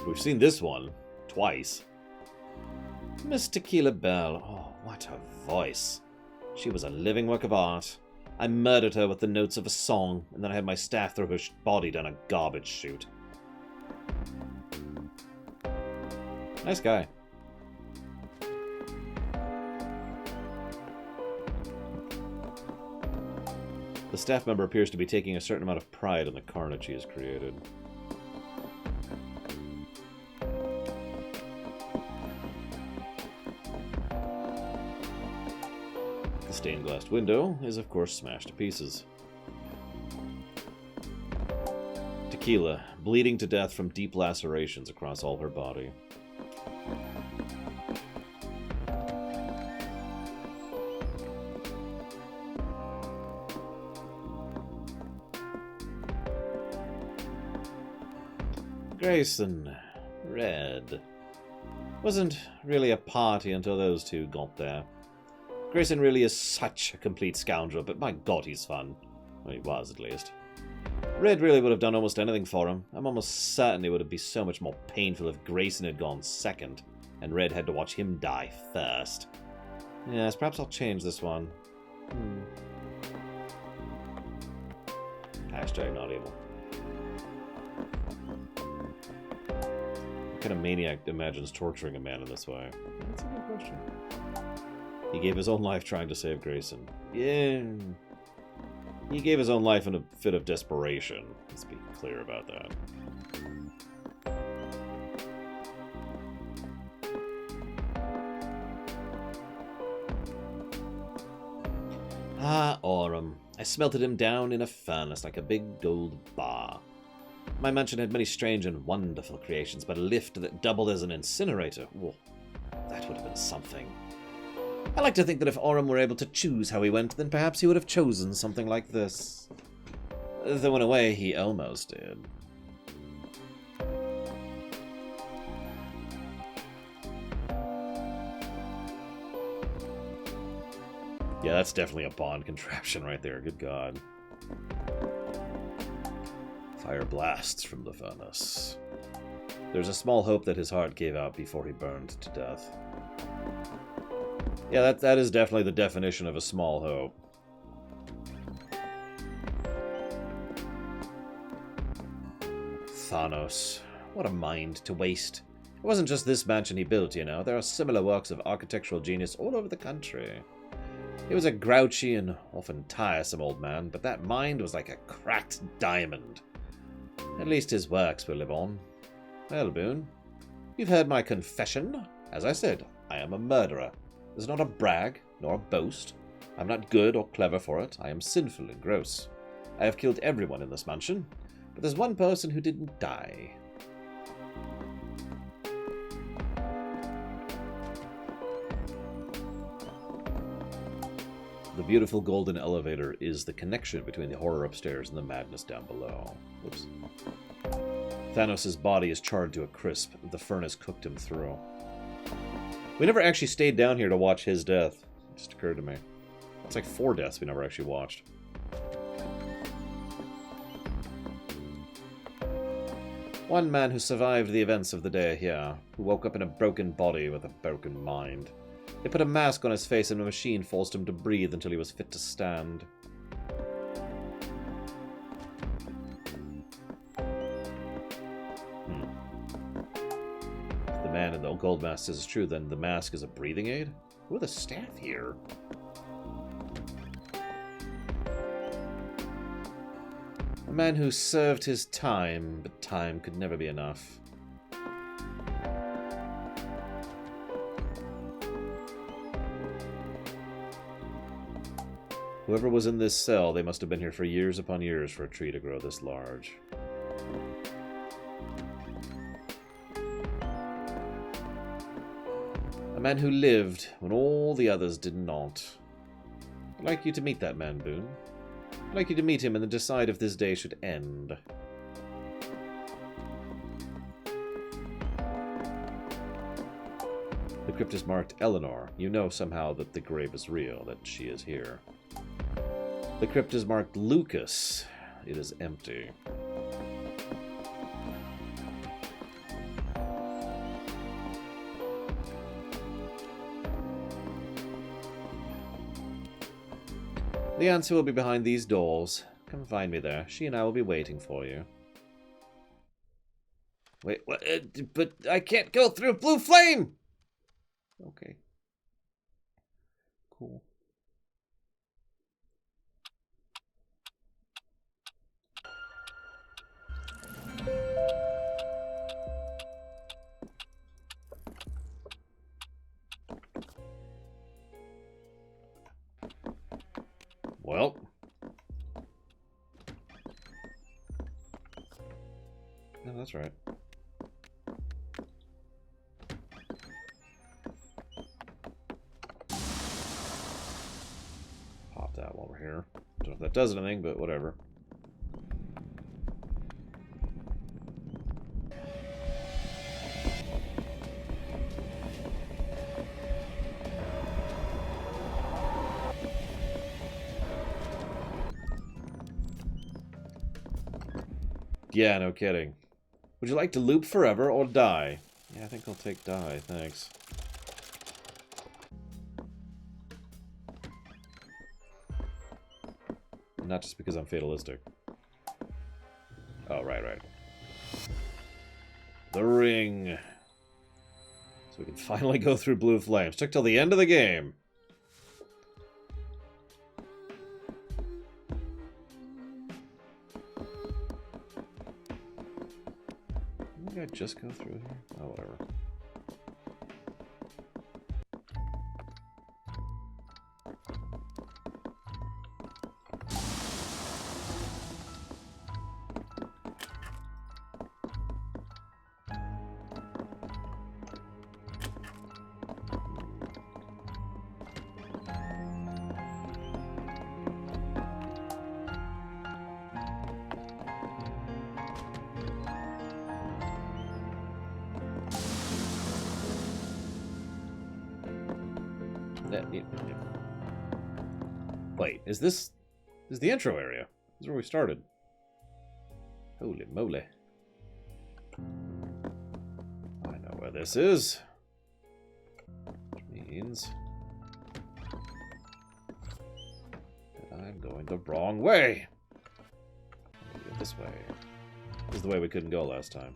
We've seen this one twice. Miss Tequila Bell. Oh, what a voice. She was a living work of art. I murdered her with the notes of a song, and then I had my staff throw her body down a garbage chute. Nice guy. The staff member appears to be taking a certain amount of pride in the carnage he has created. The stained glass window is, of course, smashed to pieces. Tequila, bleeding to death from deep lacerations across all her body. Grayson. Red. Wasn't really a party until those two got there. Grayson really is such a complete scoundrel, but my god, he's fun. Well, he was, at least. Red really would have done almost anything for him. I'm almost certain it would be so much more painful if Grayson had gone second, and Red had to watch him die first. Yes, perhaps I'll change this one. Hashtag not evil. What kind of maniac imagines torturing a man in this way? That's a good question. He gave his own life trying to save Grayson. Yeah. He gave his own life in a fit of desperation. Let's be clear about that. Ah, Aurum. I smelted him down in a furnace like a big gold bar. My mansion had many strange and wonderful creations, but a lift that doubled as an incinerator. Whoa, that would have been something. I like to think that if Aurum were able to choose how he went, then perhaps he would have chosen something like this. Though in a way, he almost did. Yeah, that's definitely a Bond contraption right there. Good God. Fire blasts from the furnace. There's a small hope that his heart gave out before he burned to death. Yeah, that is definitely the definition of a small hope. Thanos. What a mind to waste. It wasn't just this mansion he built, you know. There are similar works of architectural genius all over the country. He was a grouchy and often tiresome old man, but that mind was like a cracked diamond. At least his works will live on. Well, Boone, you've heard my confession. As I said, I am a murderer. This is not a brag, nor a boast. I'm not good or clever for it. I am sinful and gross. I have killed everyone in this mansion, but there's one person who didn't die. The beautiful golden elevator is the connection between the horror upstairs and the madness down below. Whoops. Thanos' body is charred to a crisp. The furnace cooked him through. We never actually stayed down here to watch his death. It just occurred to me. It's like 4 deaths we never actually watched. One man who survived the events of the day here, who woke up in a broken body with a broken mind. They put a mask on his face and a machine forced him to breathe until he was fit to stand. The the man in the gold mask says it's true, then the mask is a breathing aid? With a staff here. A man who served his time, but time could never be enough. Whoever was in this cell, they must have been here for years upon years for a tree to grow this large. A man who lived when all the others did not. I'd like you to meet that man, Boone. I'd like you to meet him and then decide if this day should end. The crypt is marked Eleanor. You know somehow that the grave is real, that she is here. The crypt is marked Lucas. It is empty. The answer will be behind these doors. Come find me there. She and I will be waiting for you. Wait, what? But I can't go through blue flame! Okay. Cool. Well. No, that's right. Pop that while we're here. Don't know if that does anything, but whatever. Yeah, no kidding. Would you like to loop forever or die? Yeah, I think I'll take die, thanks. Not just because I'm fatalistic. Oh, right. The ring. So we can finally go through blue flames. Took till the end of the game. Did I just go through here? Oh, whatever. Wait, is this the intro area? This is where we started. Holy moly. I know where this is. Which means that I'm going the wrong way. Let me go this way. This is the way we couldn't go last time.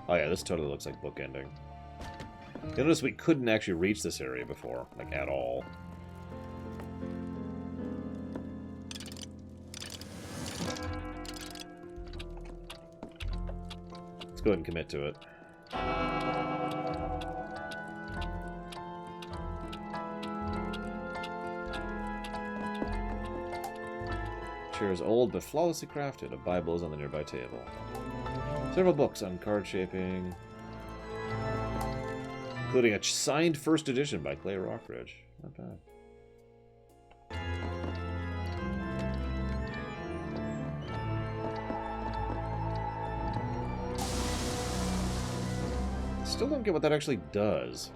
Oh yeah, this totally looks like bookending. You notice we couldn't actually reach this area before, like at all. Let's go ahead and commit to it. Chair is old but flawlessly crafted. A Bible is on the nearby table. Several books on card shaping, including a signed first edition by Clay Rockridge. Not bad. Still don't get what that actually does.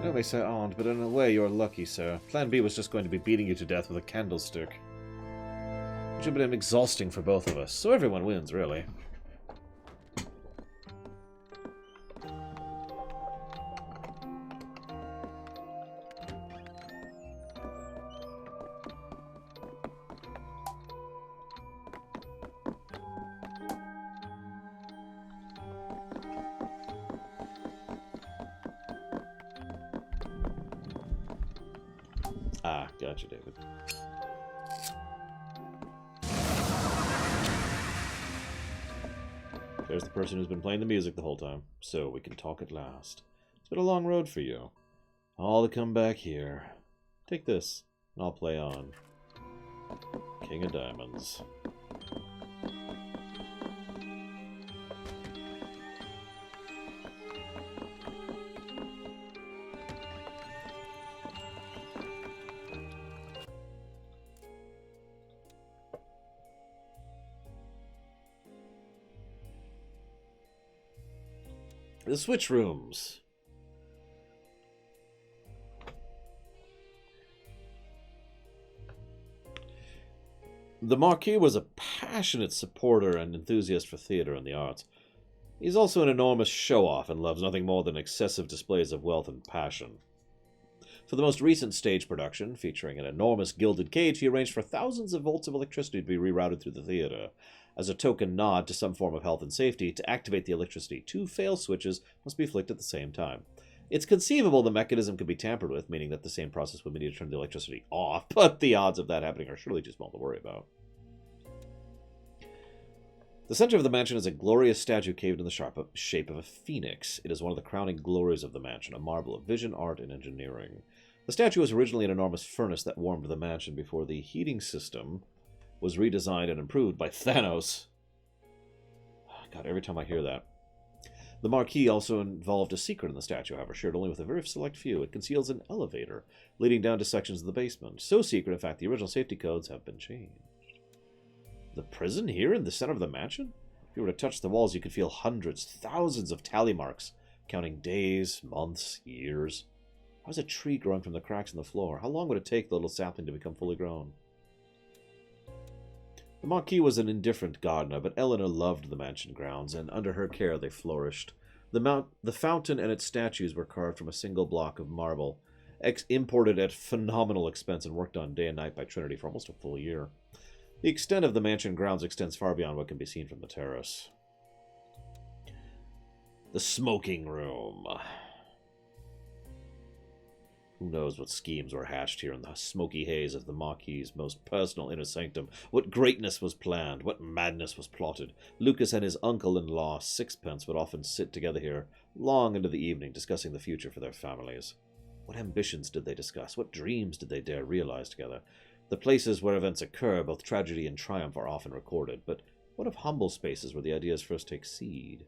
No, may say aren't, but in a way you're lucky, sir. Plan B was just going to be beating you to death with a candlestick. Which would have been exhausting for both of us, so everyone wins, really. Ah, gotcha, David. There's the person who's been playing the music the whole time, so we can talk at last. It's been a long road for you. All to come back here. Take this, and I'll play on. King of Diamonds. The switch rooms. The Marquis was a passionate supporter and enthusiast for theatre and the arts. He's also an enormous show-off and loves nothing more than excessive displays of wealth and passion. For the most recent stage production, featuring an enormous gilded cage, he arranged for thousands of volts of electricity to be rerouted through the theatre. As a token nod to some form of health and safety, to activate the electricity, 2 fail switches must be flicked at the same time. It's conceivable the mechanism could be tampered with, meaning that the same process would need to turn the electricity off, but the odds of that happening are surely too small to worry about. The center of the mansion is a glorious statue caved in the sharp shape of a phoenix. It is one of the crowning glories of the mansion, a marvel of vision, art, and engineering. The statue was originally an enormous furnace that warmed the mansion before the heating system was redesigned and improved by Thanos. God, every time I hear that. The Marquis also involved a secret in the statue, however, shared only with a very select few. It conceals an elevator leading down to sections of the basement. So secret, in fact, the original safety codes have been changed. The prison here in the center of the mansion? If you were to touch the walls, you could feel hundreds, thousands of tally marks, counting days, months, years. How's a tree growing from the cracks in the floor? How long would it take the little sapling to become fully grown? The Marquis was an indifferent gardener, but Eleanor loved the mansion grounds, and under her care they flourished. The fountain and its statues were carved from a single block of marble, imported at phenomenal expense and worked on day and night by Trinity for almost a full year. The extent of the mansion grounds extends far beyond what can be seen from the terrace. The smoking room. Who knows what schemes were hatched here in the smoky haze of the Marquis's most personal inner sanctum? What greatness was planned? What madness was plotted? Lucas and his uncle-in-law, Sixpence, would often sit together here long into the evening, discussing the future for their families. What ambitions did they discuss? What dreams did they dare realize together? The places where events occur, both tragedy and triumph, are often recorded, but what of humble spaces where the ideas first take seed?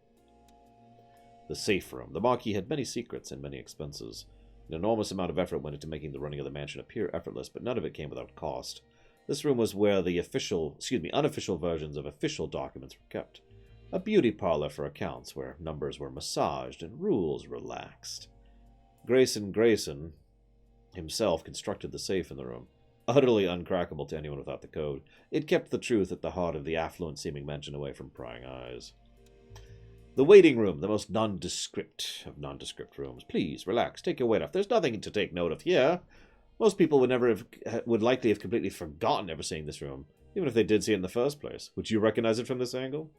The safe room. The Marquis had many secrets and many expenses. An enormous amount of effort went into making the running of the mansion appear effortless, but none of it came without cost. This room was where the unofficial versions of official documents were kept. A beauty parlor for accounts, where numbers were massaged and rules relaxed. Grayson himself constructed the safe in the room. Utterly uncrackable to anyone without the code, it kept the truth at the heart of the affluent-seeming mansion away from prying eyes. The waiting room, the most nondescript of nondescript rooms. Please, relax, take your weight off. There's nothing to take note of here. Most people would likely have completely forgotten ever seeing this room, even if they did see it in the first place. Would you recognize it from this angle?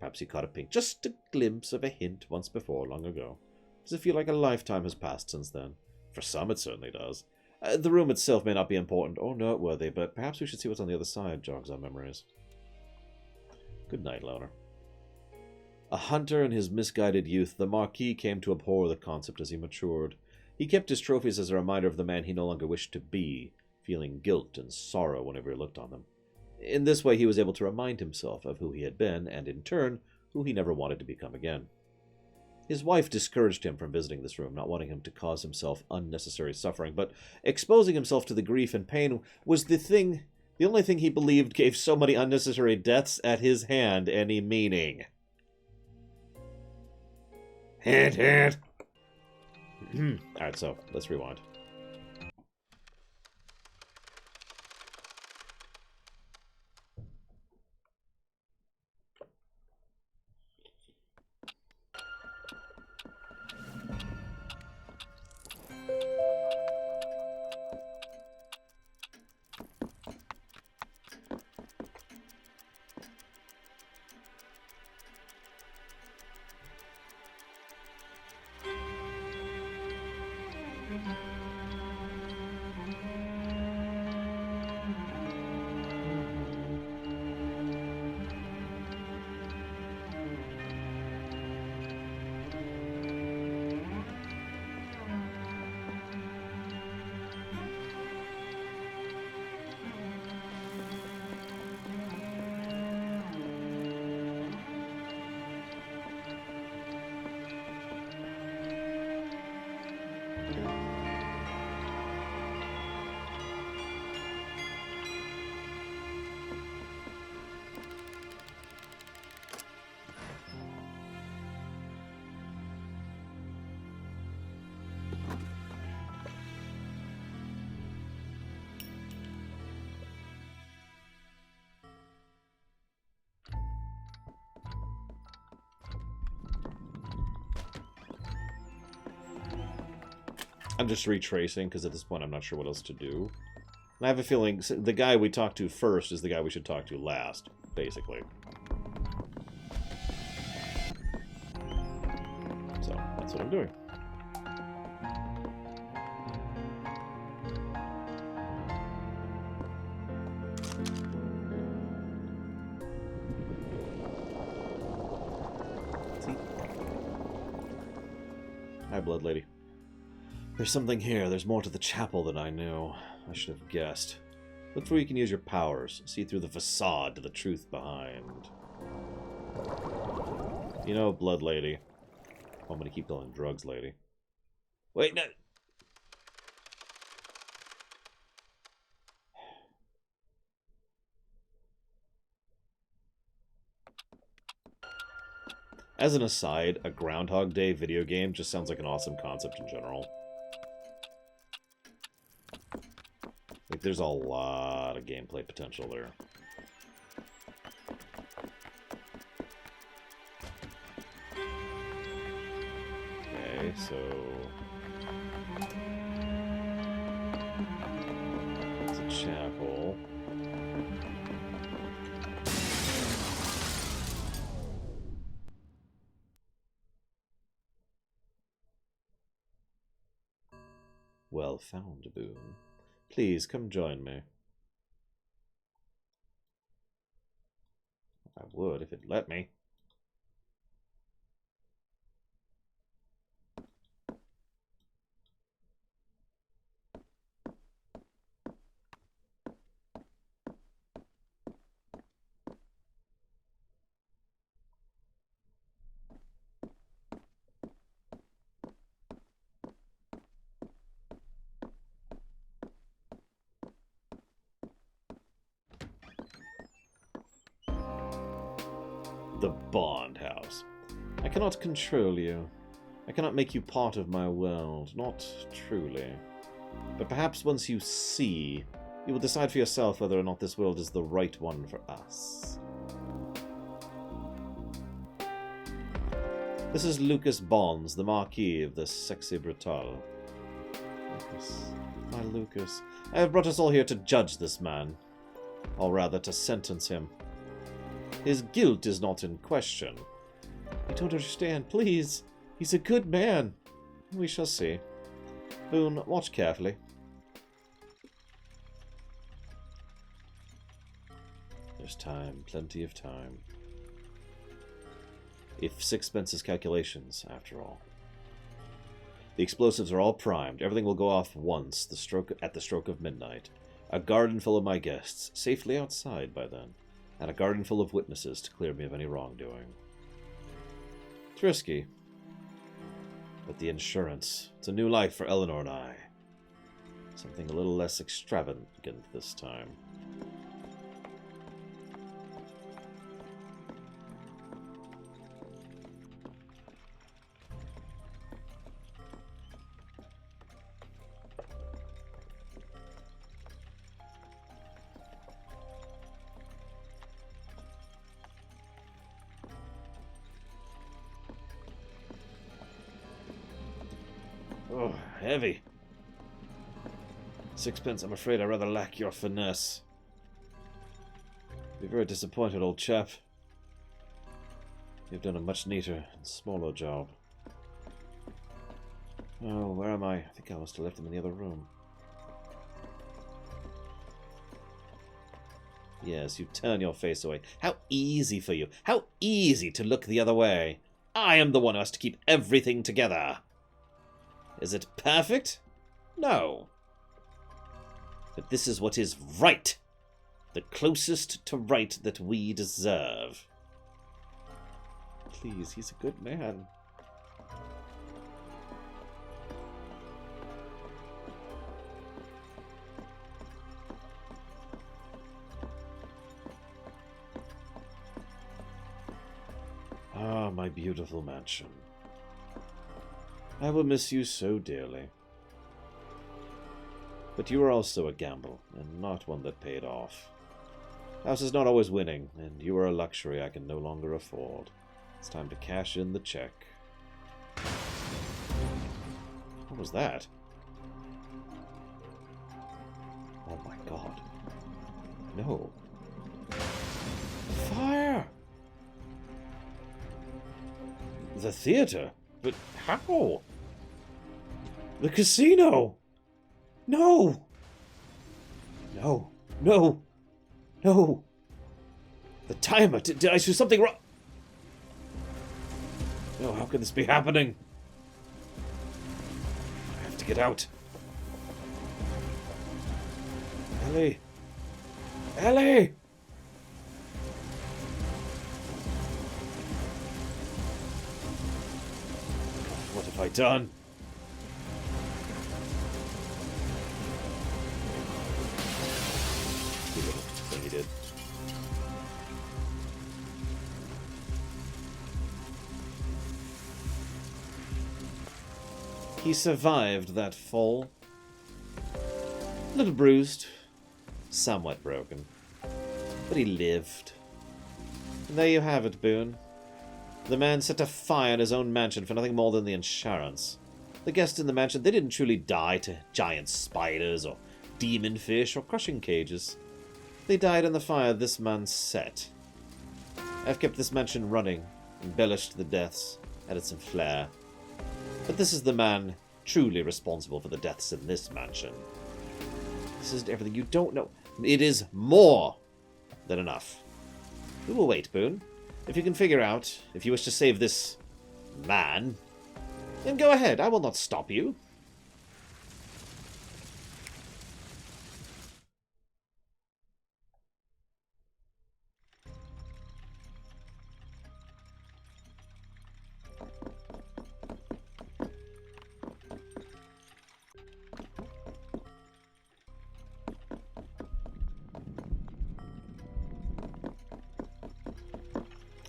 Perhaps you caught a peek, just a glimpse of a hint once before, long ago. Does it feel like a lifetime has passed since then? For some, it certainly does. The room itself may not be important or noteworthy, but perhaps we should see what's on the other side, jogs our memories. Good night, Loner. A hunter in his misguided youth, the Marquis came to abhor the concept as he matured. He kept his trophies as a reminder of the man he no longer wished to be, feeling guilt and sorrow whenever he looked on them. In this way, he was able to remind himself of who he had been, and in turn, who he never wanted to become again. His wife discouraged him from visiting this room, not wanting him to cause himself unnecessary suffering, but exposing himself to the grief and pain was the only thing he believed gave so many unnecessary deaths at his hand any meaning. Hint, hint. Alright, so let's rewind. I'm just retracing, because at this point I'm not sure what else to do. And I have a feeling the guy we talked to first is the guy we should talk to last, basically. So, that's what I'm doing. Hi, Blood Lady. There's something here. There's more to the chapel than I knew. I should have guessed. Look for where you can use your powers. See through the facade to the truth behind. You know, Blood Lady. I'm gonna keep calling Drugs Lady. Wait, no. As an aside, a Groundhog Day video game just sounds like an awesome concept in general. Like, there's a lot of gameplay potential there. Okay, so... it's a chapel. Well found, Boone. Please, come join me. I would, if it'd let me. The Bond House. I cannot control you. I cannot make you part of my world, not truly. But perhaps once you see, you will decide for yourself whether or not this world is the right one for us. This is Lucas Bonds, the Marquis of the Sexy Brutale. Lucas. My Lucas. I have brought us all here to judge this man. Or rather, to sentence him. His guilt is not in question. You don't understand, please. He's a good man. We shall see. Boone, watch carefully. There's time, plenty of time. If Sixpence's calculations, after all. The explosives are all primed. Everything will go off once, at the stroke of midnight. A garden full of my guests, safely outside by then. And a garden full of witnesses to clear me of any wrongdoing. It's risky. But the insurance. It's a new life for Eleanor and I. Something a little less extravagant this time. Oh, heavy. Sixpence, I'm afraid I rather lack your finesse. Be very disappointed, old chap. You've done a much neater and smaller job. Oh, where am I? I think I must have left them in the other room. Yes, you turn your face away. How easy for you. How easy to look the other way. I am the one who has to keep everything together. Is it perfect? No. But this is what is right. The closest to right that we deserve. Please, he's a good man. Ah, my beautiful mansion. I will miss you so dearly. But you are also a gamble, and not one that paid off. House is not always winning, and you are a luxury I can no longer afford. It's time to cash in the check. What was that? Oh my god. No. Fire! The theater? But how? The casino! No! No. No! No! The timer! Did I do something wrong? No, how can this be happening? I have to get out. Ellie! Ellie! God, what have I done? Stupid thing he did. He survived that fall. A little bruised, somewhat broken, but he lived. And there you have it, Boone. The man set a fire in his own mansion for nothing more than the insurance. The guests in the mansion, they didn't truly die to giant spiders or demon fish or crushing cages. They died in the fire this man set. I've kept this mansion running, embellished the deaths, added some flair. But this is the man truly responsible for the deaths in this mansion. This isn't everything you don't know. It is more than enough. We will wait, Boone. If you can figure out if you wish to save this man, then go ahead. I will not stop you.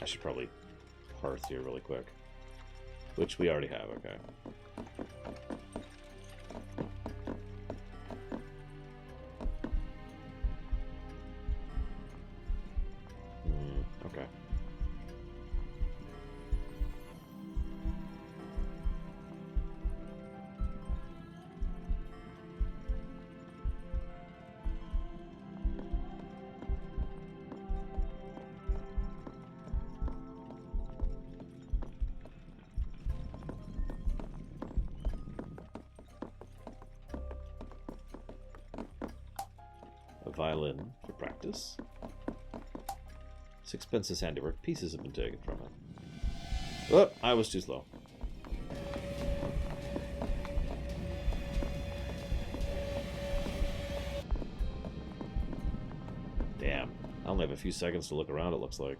I should probably hearth here really quick. Which we already have, okay. Okay. Violin for practice. Sixpence's handiwork. Pieces have been taken from it. Oh, I was too slow. Damn. I only have a few seconds to look around, it looks like.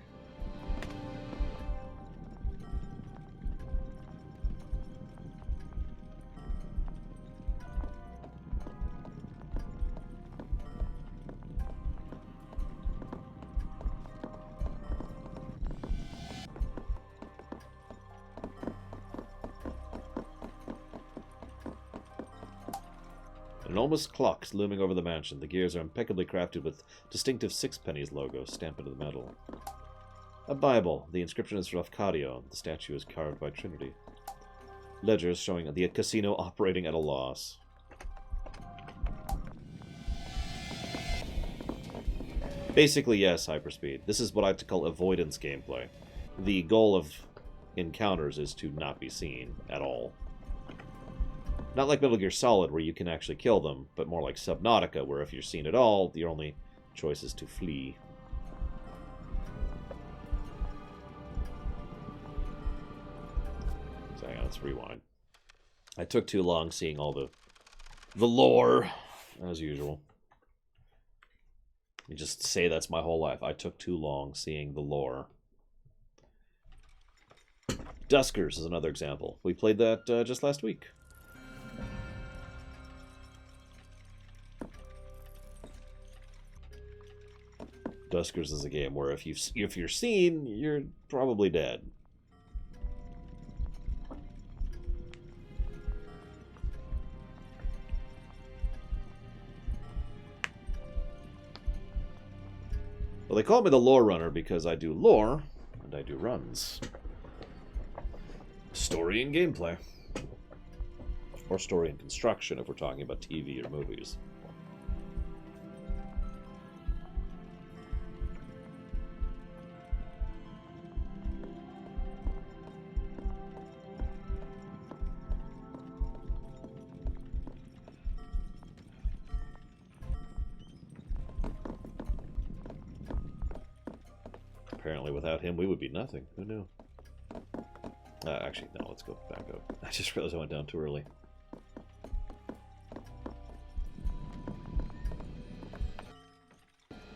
An enormous clock is looming over the mansion. The gears are impeccably crafted with distinctive sixpennies logo stamped into the metal. A Bible. The inscription is for Lafcadio. The statue is carved by Trinity. ledgers showing the casino operating at a loss. Basically, yes, hyperspeed. This is what I like to call avoidance gameplay. The goal of encounters is to not be seen at all. Not like Metal Gear Solid, where you can actually kill them, but more like Subnautica, where if you're seen at all, your only choice is to flee. So hang on, let's rewind. I took too long seeing all the lore, as usual. You just say that's my whole life. I took too long seeing the lore. Duskers is another example. We played that just last week. Duskers is a game where if you're seen, you're probably dead. Well, they call me the lore runner because I do lore and I do runs. Story and gameplay. Or story and construction if we're talking about TV or movies. Apparently without him we would be nothing. Who knew? Actually, no, let's go back up. I just realized I went down too early.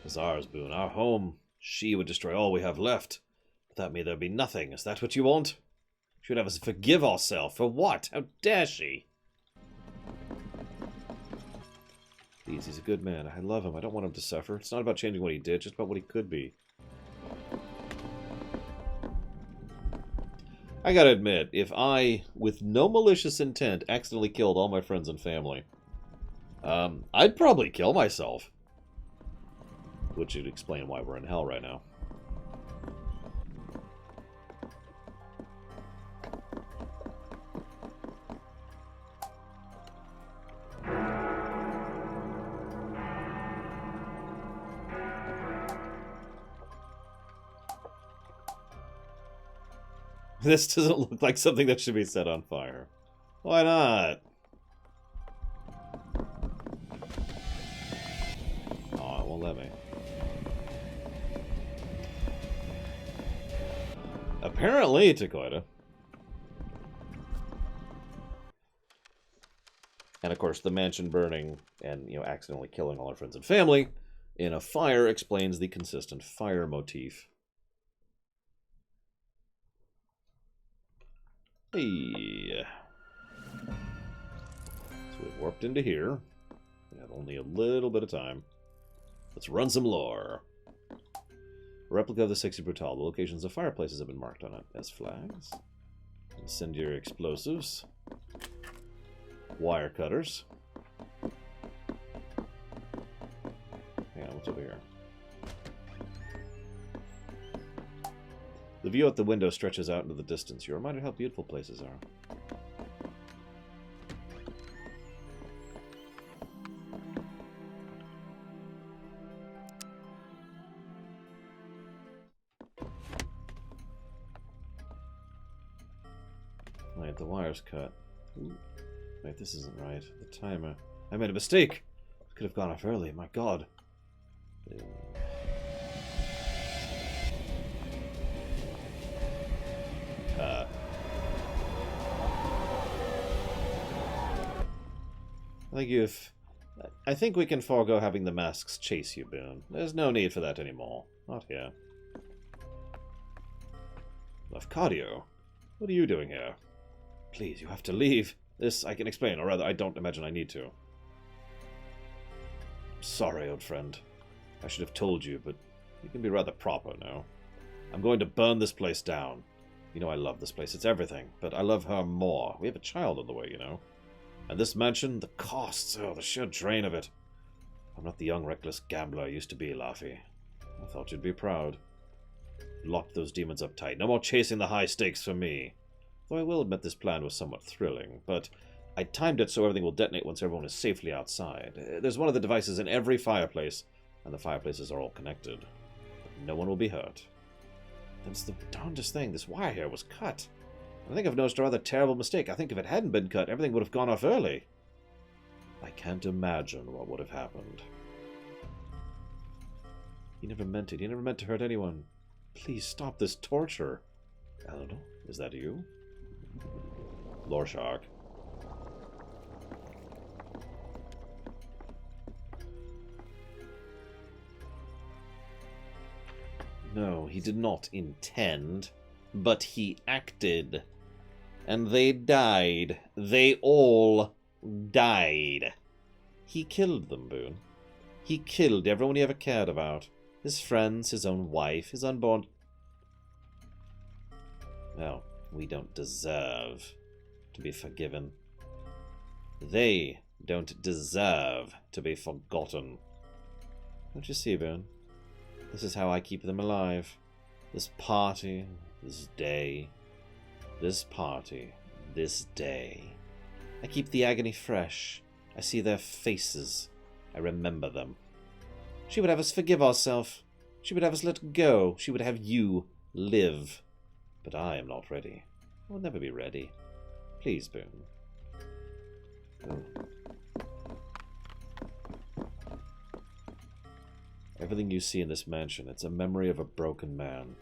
It's ours, Boone. Our home. She would destroy all we have left. Without me there'd be nothing. Is that what you want? She would have us forgive ourselves. For what? How dare she? Please, he's a good man. I love him. I don't want him to suffer. It's not about changing what he did, just about what he could be. I gotta admit, if I, with no malicious intent, accidentally killed all my friends and family, I'd probably kill myself. Which would explain why we're in hell right now. This doesn't look like something that should be set on fire. Why not? Oh, it won't let me. Apparently, Takoida. And of course, the mansion burning and, accidentally killing all our friends and family in a fire explains the consistent fire motif. Hey. So we've warped into here. We have only a little bit of time. Let's run some lore. A replica of the 60 Brutale. The locations of fireplaces have been marked on it as flags. Incendiary explosives. Wire cutters. Hang on, what's over here? The view out the window stretches out into the distance. You're reminded how beautiful places are. Wait, the wire's cut. Ooh. Wait, this isn't right. The timer. I made a mistake! Could have gone off early, my god. I think we can forego having the masks chase you, Boone. There's no need for that anymore. Not here. Lafcadio, what are you doing here? Please, you have to leave. This I can explain, or rather, I don't imagine I need to. Sorry, old friend. I should have told you, but you can be rather proper now. I'm going to burn this place down. You know I love this place. It's everything. But I love her more. We have a child on the way, And this mansion, the costs, the sheer drain of it. I'm not the young, reckless gambler I used to be, Laffy. I thought you'd be proud. Lock those demons up tight. No more chasing the high stakes for me. Though I will admit this plan was somewhat thrilling, but I timed it so everything will detonate once everyone is safely outside. There's one of the devices in every fireplace, and the fireplaces are all connected. No one will be hurt. That's the darndest thing. This wire here was cut. I think I've noticed a rather terrible mistake. I think if it hadn't been cut, everything would have gone off early. I can't imagine what would have happened. He never meant it. He never meant to hurt anyone. Please stop this torture. Eleanor, is that you? Lorshark. No, he did not intend, but he acted. And they died. They all died. He killed them, Boone. He killed everyone he ever cared about. His friends, his own wife, his unborn... Well, we don't deserve to be forgiven. They don't deserve to be forgotten. Don't you see, Boone? This is how I keep them alive. This party, this day, this party, this day. I keep the agony fresh. I see their faces. I remember them. She would have us forgive ourselves. She would have us let go. She would have you live. But I am not ready. I will never be ready. Please, Boone. Go. Everything you see in this mansion, it's a memory of a broken man.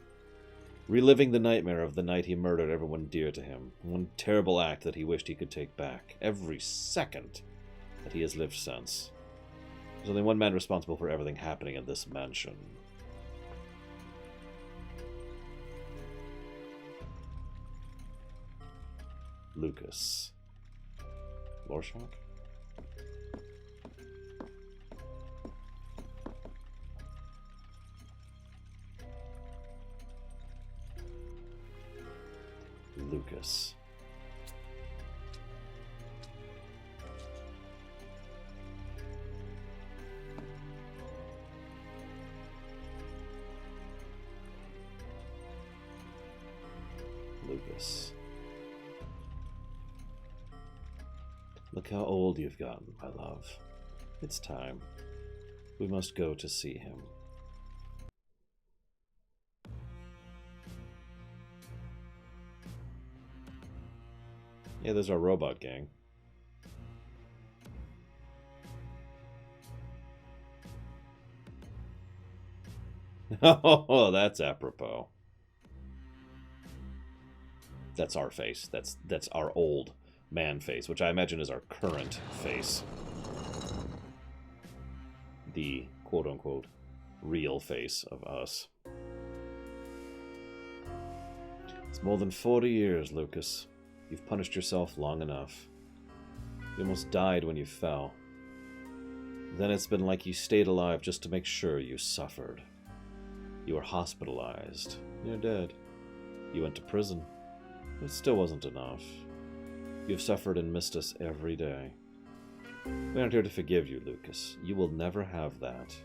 Reliving the nightmare of the night he murdered everyone dear to him. One terrible act that he wished he could take back. Every second that he has lived since. There's only one man responsible for everything happening in this mansion. Lucas. Lorshark? Lucas. Lucas. Look how old you've gotten, my love. It's time. We must go to see him. Yeah, there's our robot gang. Oh, that's apropos. That's our face. That's our old man face, which I imagine is our current face. The quote-unquote real face of us. It's more than 40 years, Lucas. You've punished yourself long enough. You almost died when you fell. Then it's been like you stayed alive just to make sure you suffered. You were hospitalized. You're dead. You went to prison. It still wasn't enough. You've suffered and missed us every day. We aren't here to forgive you, Lucas. You will never have that.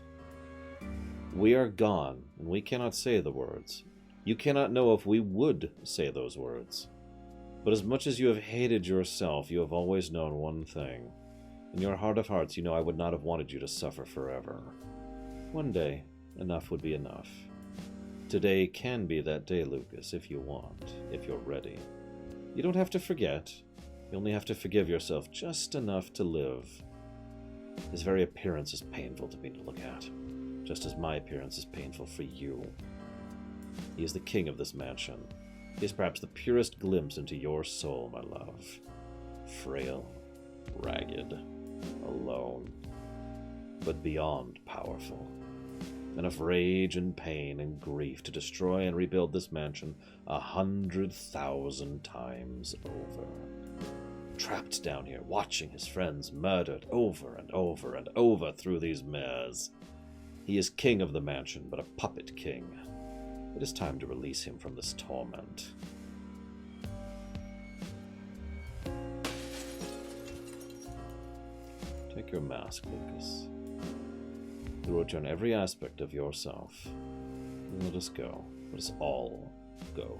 We are gone, and we cannot say the words. You cannot know if we would say those words. But as much as you have hated yourself, you have always known one thing. In your heart of hearts, you know I would not have wanted you to suffer forever. One day, enough would be enough. Today can be that day, Lucas, if you want, if you're ready. You don't have to forget. You only have to forgive yourself just enough to live. His very appearance is painful to me to look at, just as my appearance is painful for you. He is the king of this mansion. He is perhaps the purest glimpse into your soul, my love. Frail, ragged, alone, but beyond powerful. Enough rage and pain and grief to destroy and rebuild this mansion 100,000 times over. Trapped down here, watching his friends murdered over and over and over through these mirrors. He is king of the mansion, but a puppet king. It is time to release him from this torment. Take your mask, Lucas. You will return every aspect of yourself. And let us go. Let us all go.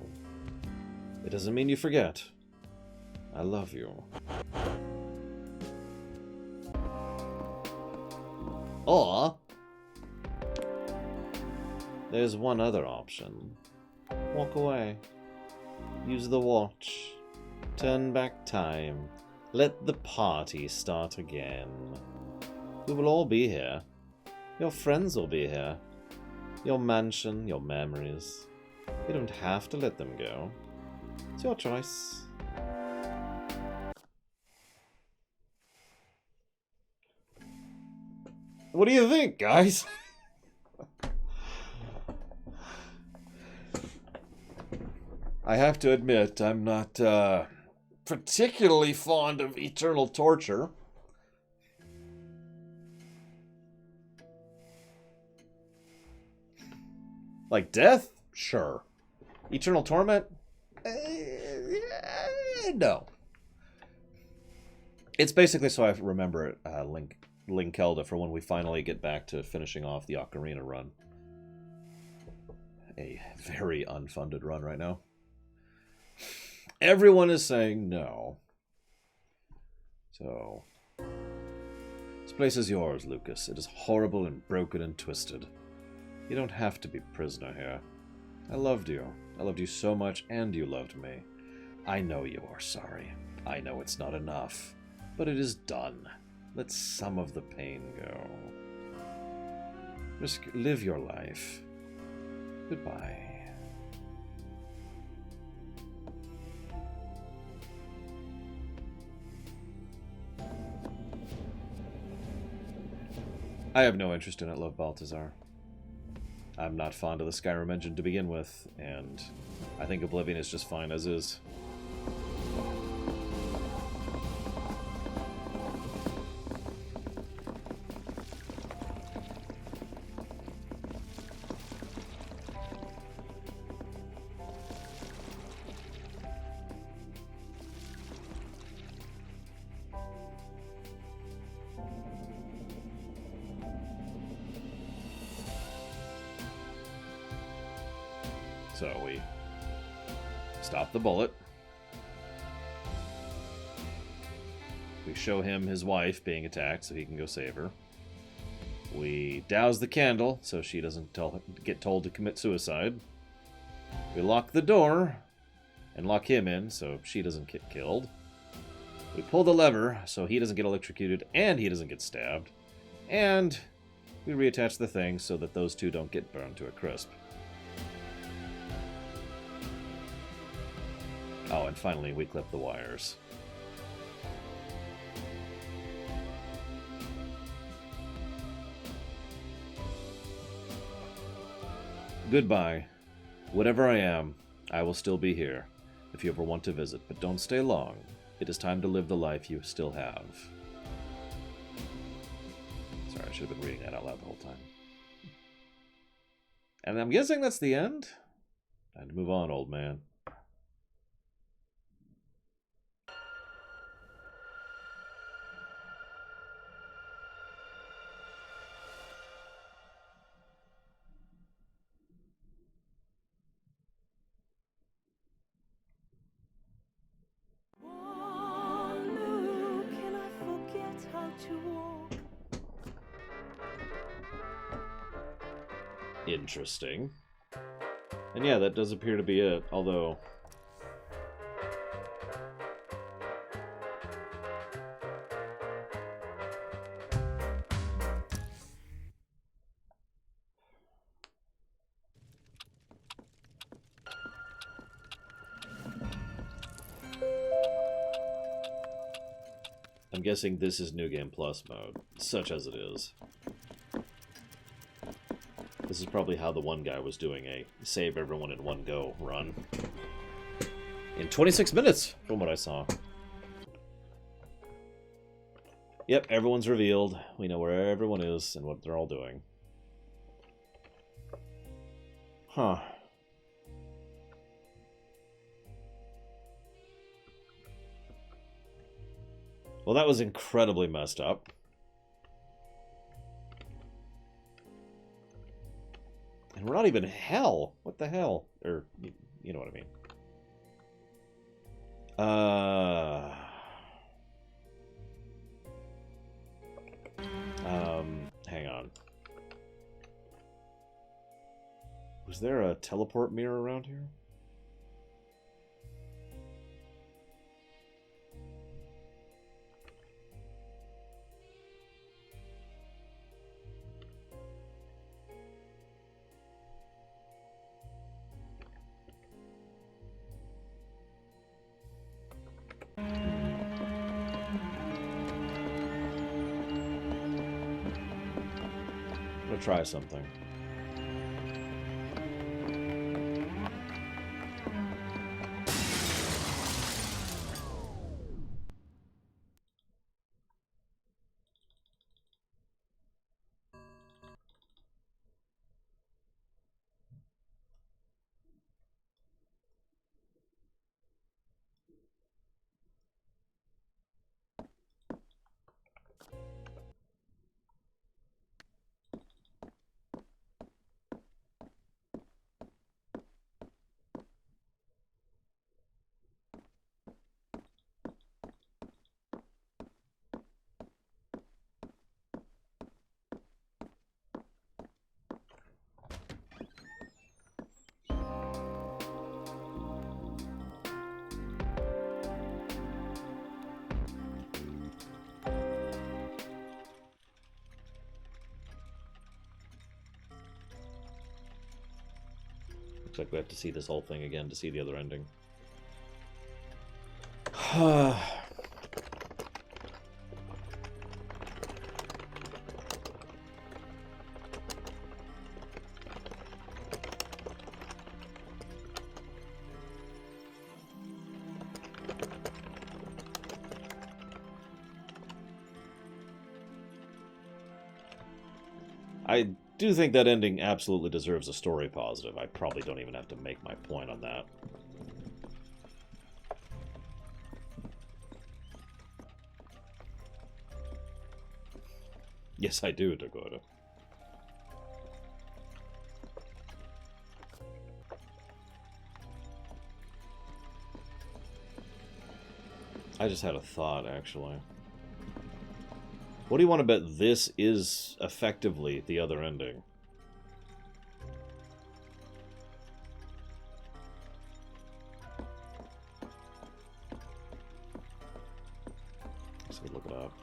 It doesn't mean you forget. I love you. Or there's one other option. Walk away. Use the watch. Turn back time. Let the party start again. We will all be here. Your friends will be here. Your mansion, your memories. You don't have to let them go. It's your choice. What do you think, guys? I have to admit, I'm not particularly fond of eternal torture. Like death? Sure. Eternal torment? No. It's basically so I remember Linkelda for when we finally get back to finishing off the Ocarina run. A very unfunded run right now. Everyone is saying no. So, this place is yours, Lucas. It is horrible and broken and twisted. You don't have to be prisoner here. I loved you. I loved you so much, and you loved me. I know you are sorry. I know it's not enough. But it is done. Let some of the pain go. Just live your life. Goodbye. I have no interest in it, love Balthazar. I'm not fond of the Skyrim engine to begin with, and I think Oblivion is just fine as is. So we stop the bullet. We show him his wife being attacked so he can go save her. We douse the candle so she doesn't get told to commit suicide. We lock the door and lock him in so she doesn't get killed. We pull the lever so he doesn't get electrocuted and he doesn't get stabbed. And we reattach the thing so that those two don't get burned to a crisp. Oh, and finally, we clip the wires. Goodbye. Whatever I am, I will still be here, if you ever want to visit, but don't stay long. It is time to live the life you still have. Sorry, I should have been reading that out loud the whole time. And I'm guessing that's the end? Time to move on, old man. Interesting. And yeah, that does appear to be it, although... I'm guessing this is New Game Plus mode, such as it is. This is probably how the one guy was doing a save everyone in one go run. In 26 minutes, from what I saw. Yep, everyone's revealed. We know where everyone is and what they're all doing. Huh. Well, that was incredibly messed up. And we're not even hell. What the hell? Or, you know what I mean. Uh... Hang on. Was there a teleport mirror around here? I'm gonna try something. Looks like we have to see this whole thing again to see the other ending. I do think that ending absolutely deserves a story positive. I probably don't even have to make my point on that. Yes, I do, Dakota. I just had a thought, actually. What do you want to bet this is effectively the other ending? Let's look it up.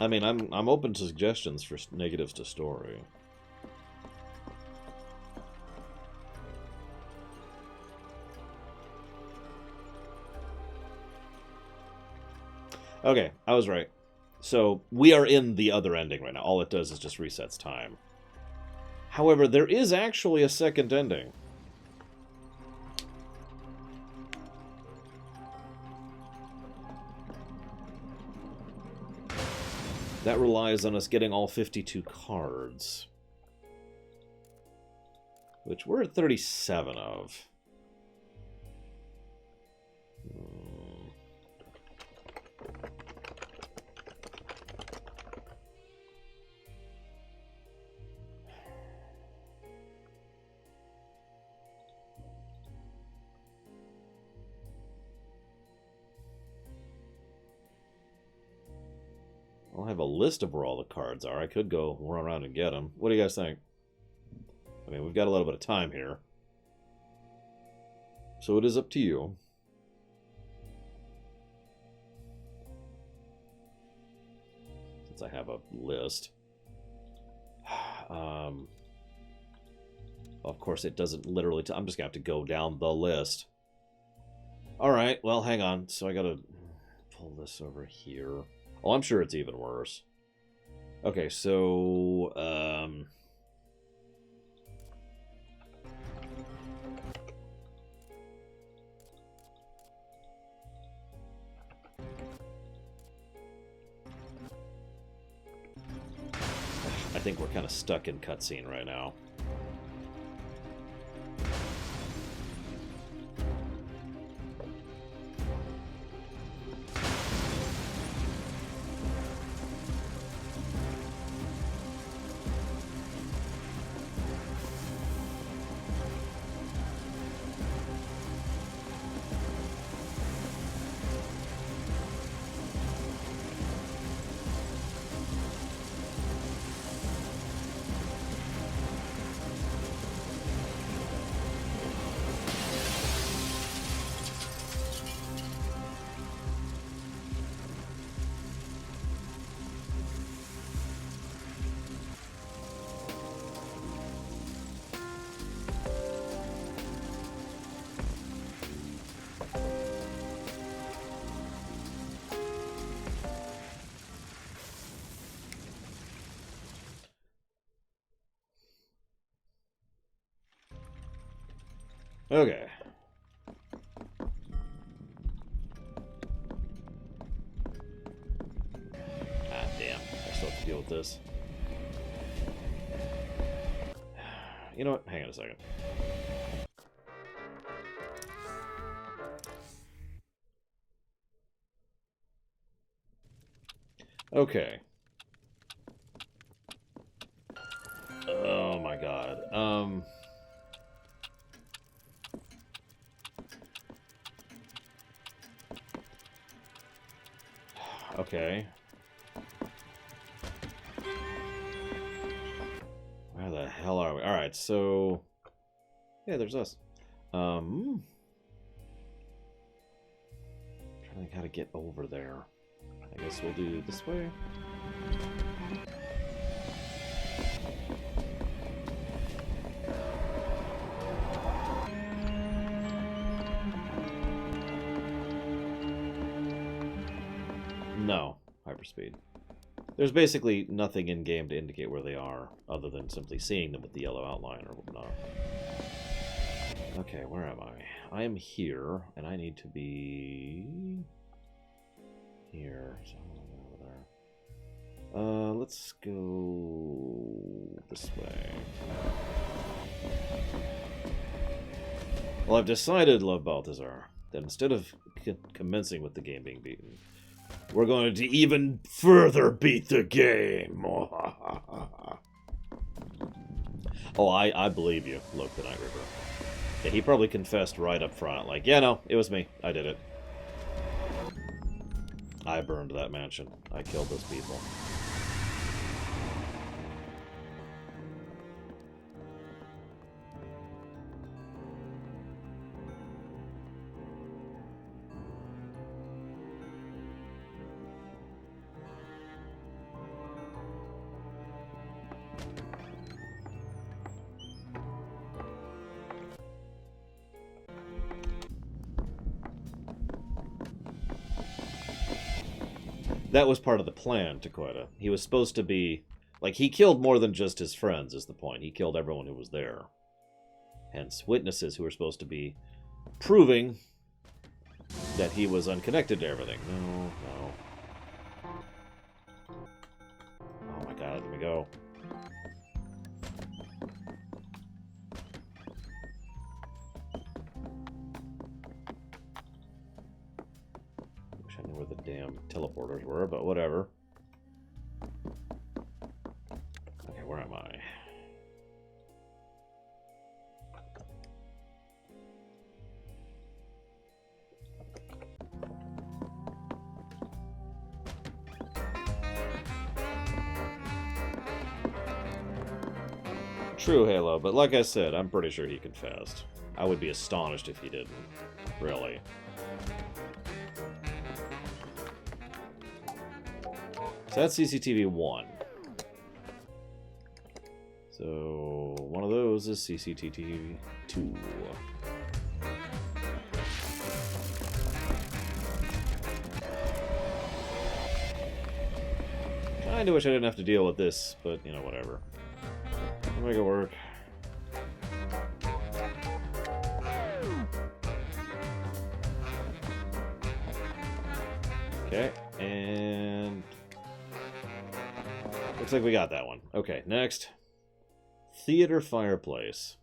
I mean, I'm open to suggestions for negatives to story. Okay, I was right. So, we are in the other ending right now. All it does is just resets time. However, there is actually a second ending. That relies on us getting all 52 cards. Which we're at 37 of. I'll have a list of where all the cards are. I could go run around and get them. What do you guys think? I mean, we've got a little bit of time here. So it is up to you. Since I have a list. Of course, it doesn't literally... I'm just going to have to go down the list. Alright, well, hang on. So I got to pull this over here. Oh, I'm sure it's even worse. Okay, so... think we're kind of stuck in cutscene right now. Okay. Ah, damn. I still have to deal with this. You know what? Hang on a second. Okay. Oh my god. Okay. Where the hell are we? Alright, so... Yeah, there's us. Trying to think how to get over there. I guess we'll do it this way. No, hyperspeed. There's basically nothing in-game to indicate where they are, other than simply seeing them with the yellow outline or whatnot. Okay, where am I? I am here, and I need to be... here. So over there. Let's go this way. Well, I've decided, Love Balthazar, that instead of commencing with the game being beaten, we're going to even further beat the game. Oh, I believe you, Loke the Night Reaper. Yeah, he probably confessed right up front, like, yeah, no, it was me. I did it. I burned that mansion. I killed those people. That was part of the plan, Takoida. He was supposed to be... like, he killed more than just his friends, is the point. He killed everyone who was there. Hence, witnesses who were supposed to be proving that he was unconnected to everything. No, no. Oh my god, let me go. Where the damn teleporters were, but whatever. Okay, where am I? True, Halo, but like I said, I'm pretty sure he confessed. I would be astonished if he didn't. Really. So that's CCTV 1. So one of those is CCTV 2. Kinda wish I didn't have to deal with this, but you know, whatever. I'll make it work. Okay, and Looks like we got that one. Okay, next. Theater fireplace.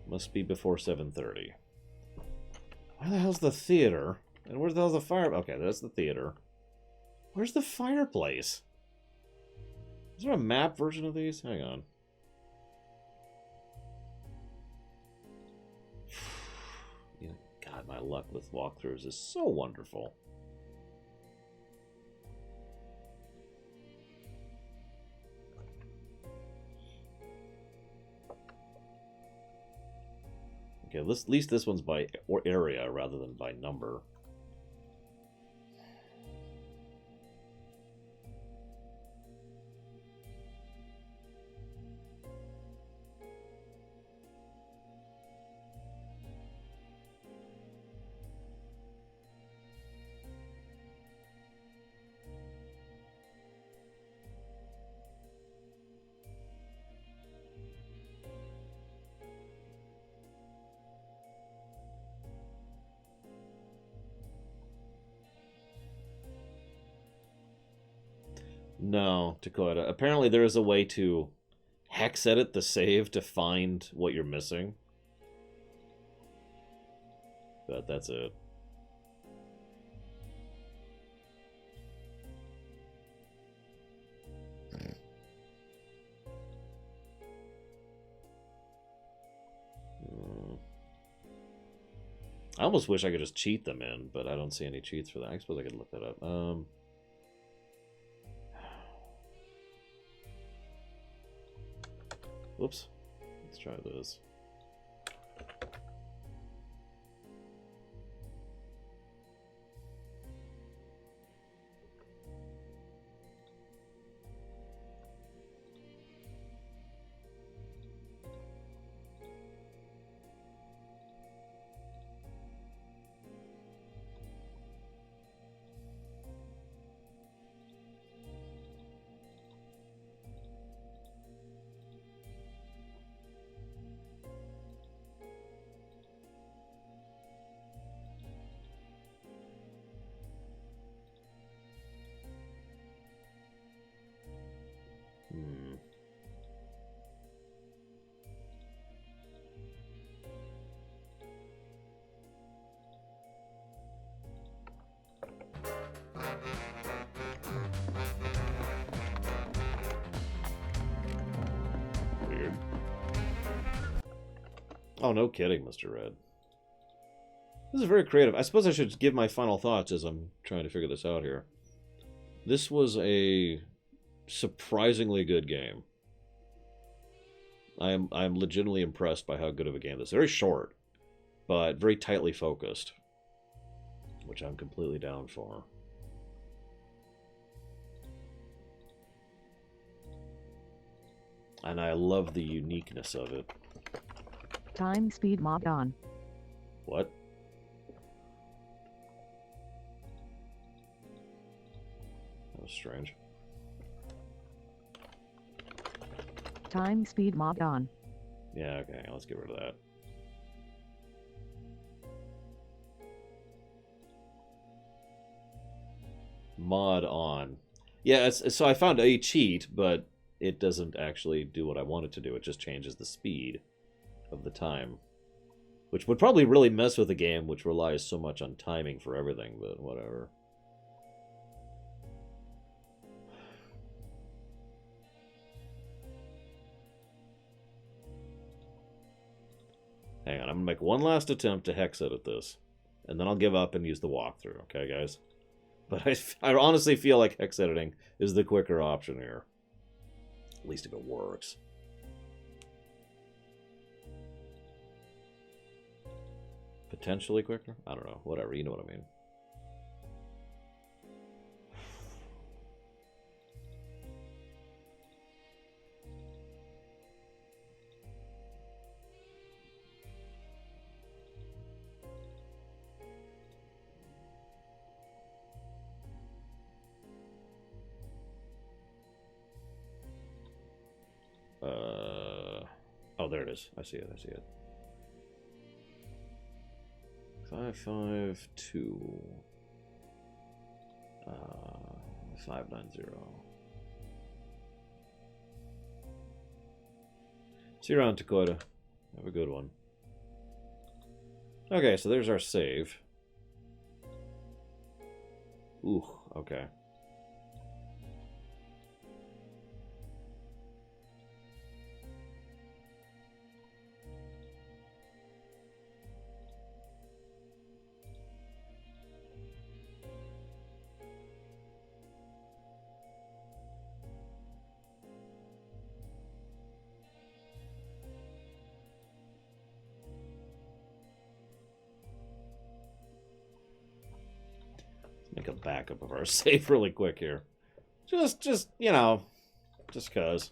Must be before 7:30. Where the hell's the theater? And where the hell's the fire? Okay, that's the theater. Where's the fireplace? Is there a map version of these? Hang on. God, my luck with walkthroughs is so wonderful. Okay, at least this one's by area rather than by number. No, Dakota. Apparently there is a way to hex edit the save to find what you're missing. But that's it. I almost wish I could just cheat them in, but I don't see any cheats for that. I suppose I could look that up. Whoops. Let's try this. Weird. Oh, no kidding, Mr. Red. This is very creative. I suppose I should give my final thoughts as I'm trying to figure this out here. This was a surprisingly good game. I'm legitimately impressed by how good of a game this is. Very short, but very tightly focused, which I'm completely down for. And I love the uniqueness of it. Time speed mod on. What? That was strange. Time speed mod on. Yeah, okay, let's get rid of that. Mod on. Yeah, so I found a cheat, but it doesn't actually do what I want it to do. It just changes the speed of the time. Which would probably really mess with a game which relies so much on timing for everything, but whatever. Hang on, I'm going to make one last attempt to hex edit this. And then I'll give up and use the walkthrough, okay, guys? But I honestly feel like hex editing is the quicker option here. At least if it works. Potentially quicker? I don't know. Whatever, you know what I mean. Oh, there it is. I see it. I see it. 552. 590. See you around, Dakota. Have a good one. Okay, so there's our save. Ooh, okay. Make a backup of our save really quick here. Just you know, just cause.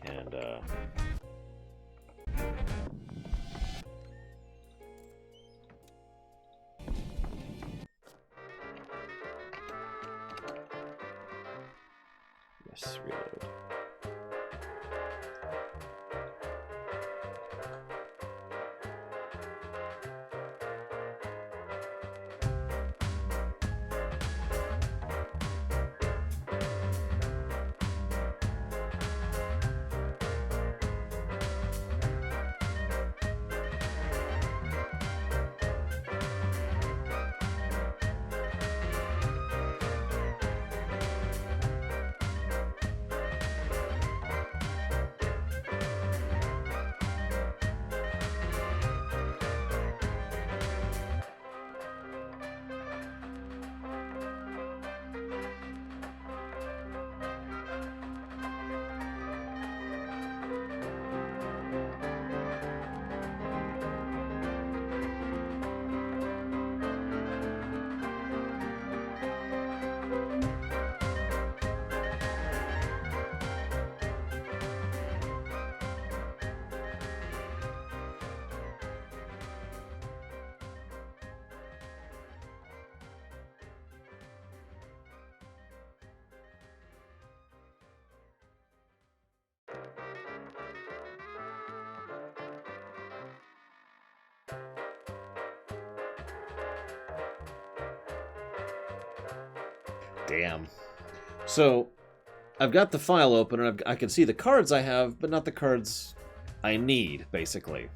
And yes, reload. Damn. So, I've got the file open, and I can see the cards I have, but not the cards I need, basically.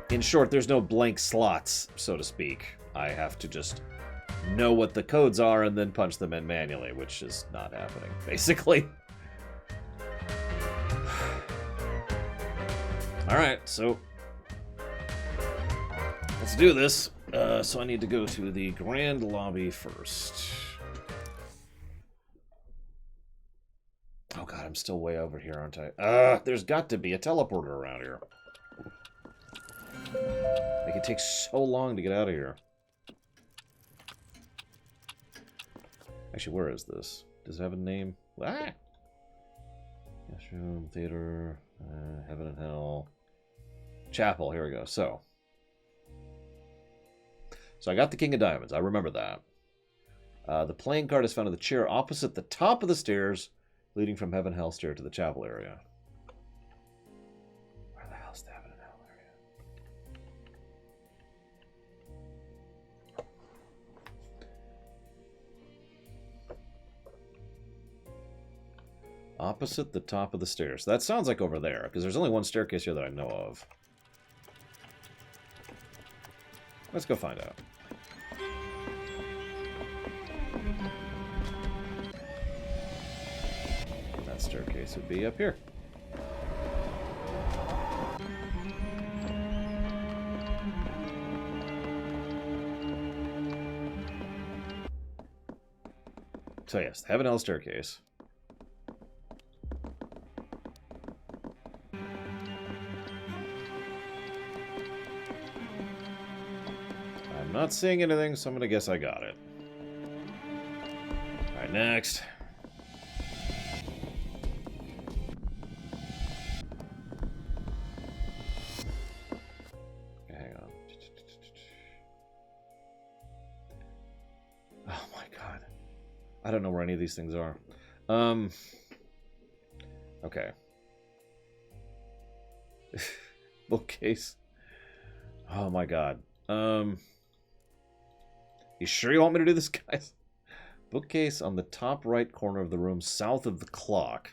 In short, there's no blank slots, so to speak. I have to just know what the codes are and then punch them in manually, which is not happening, basically. Alright, so let's do this. So I need to go to the Grand Lobby first. Oh god, I'm still way over here, aren't I? There's got to be a teleporter around here. Like, it takes so long to get out of here. Actually, where is this? Does it have a name? Ah! Yes, room, theater, heaven and hell. Chapel, here we go. So I got the King of Diamonds. I remember that. The playing card is found in the chair opposite the top of the stairs, leading from Heaven Hell stair to the chapel area. Where the hell's the Heaven and Hell area? Opposite the top of the stairs. That sounds like over there, because there's only one staircase here that I know of. Let's go find out. That staircase would be up here. So yes, the Heaven Hell staircase. I'm not seeing anything, so I'm gonna guess I got it. Alright, next. Okay, hang on. Oh my god. I don't know where any of these things are. Okay. Bookcase. Oh my god. You sure you want me to do this, guys? Bookcase on the top right corner of the room south of the clock.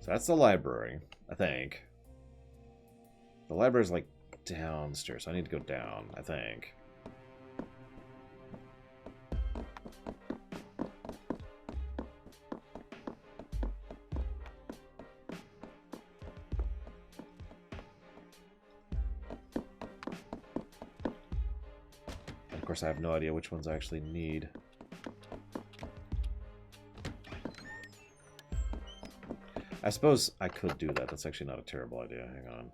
So that's the library, I think. The library's like downstairs. So I need to go down, I think. Of course, I have no idea which ones I actually need. I suppose I could do that. That's actually not a terrible idea. Hang on.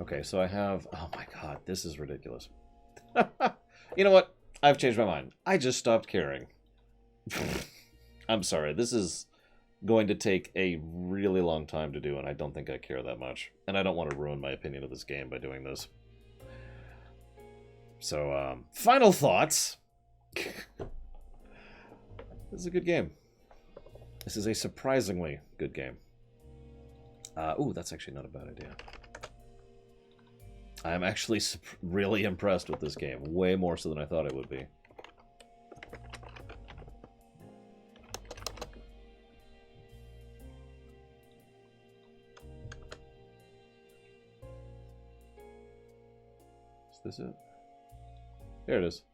Okay, so I have... Oh my god, this is ridiculous. You know what? I've changed my mind. I just stopped caring. I'm sorry, this is going to take a really long time to do, and I don't think I care that much. And I don't want to ruin my opinion of this game by doing this. So, final thoughts. This is a good game. This is a surprisingly good game. Ooh, that's actually not a bad idea. I'm actually really impressed with this game. Way more so than I thought it would be. Is this it? There it is.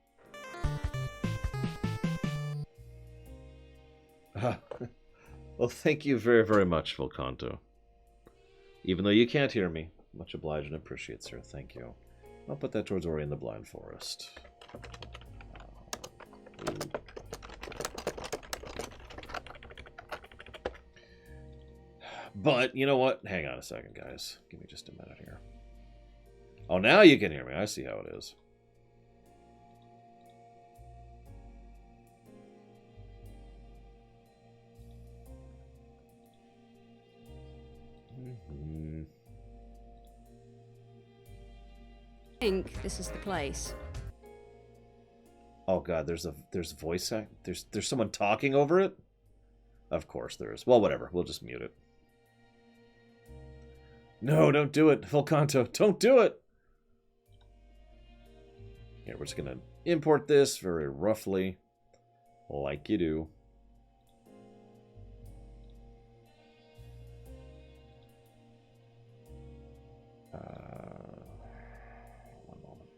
Well, thank you very, very much, Volcanto. Even though you can't hear me. Much obliged and appreciate, sir. Thank you. I'll put that towards Ori in the Blind Forest. But, you know what? Hang on a second, guys. Give me just a minute here. Oh, now you can hear me. I see how it is. I think this is the place. Oh god, there's voice act. There's someone talking over it? Of course there is. Well, whatever. We'll just mute it. No, don't do it, Volcanto. Don't do it. Here, we're just gonna import this very roughly, like you do. One moment.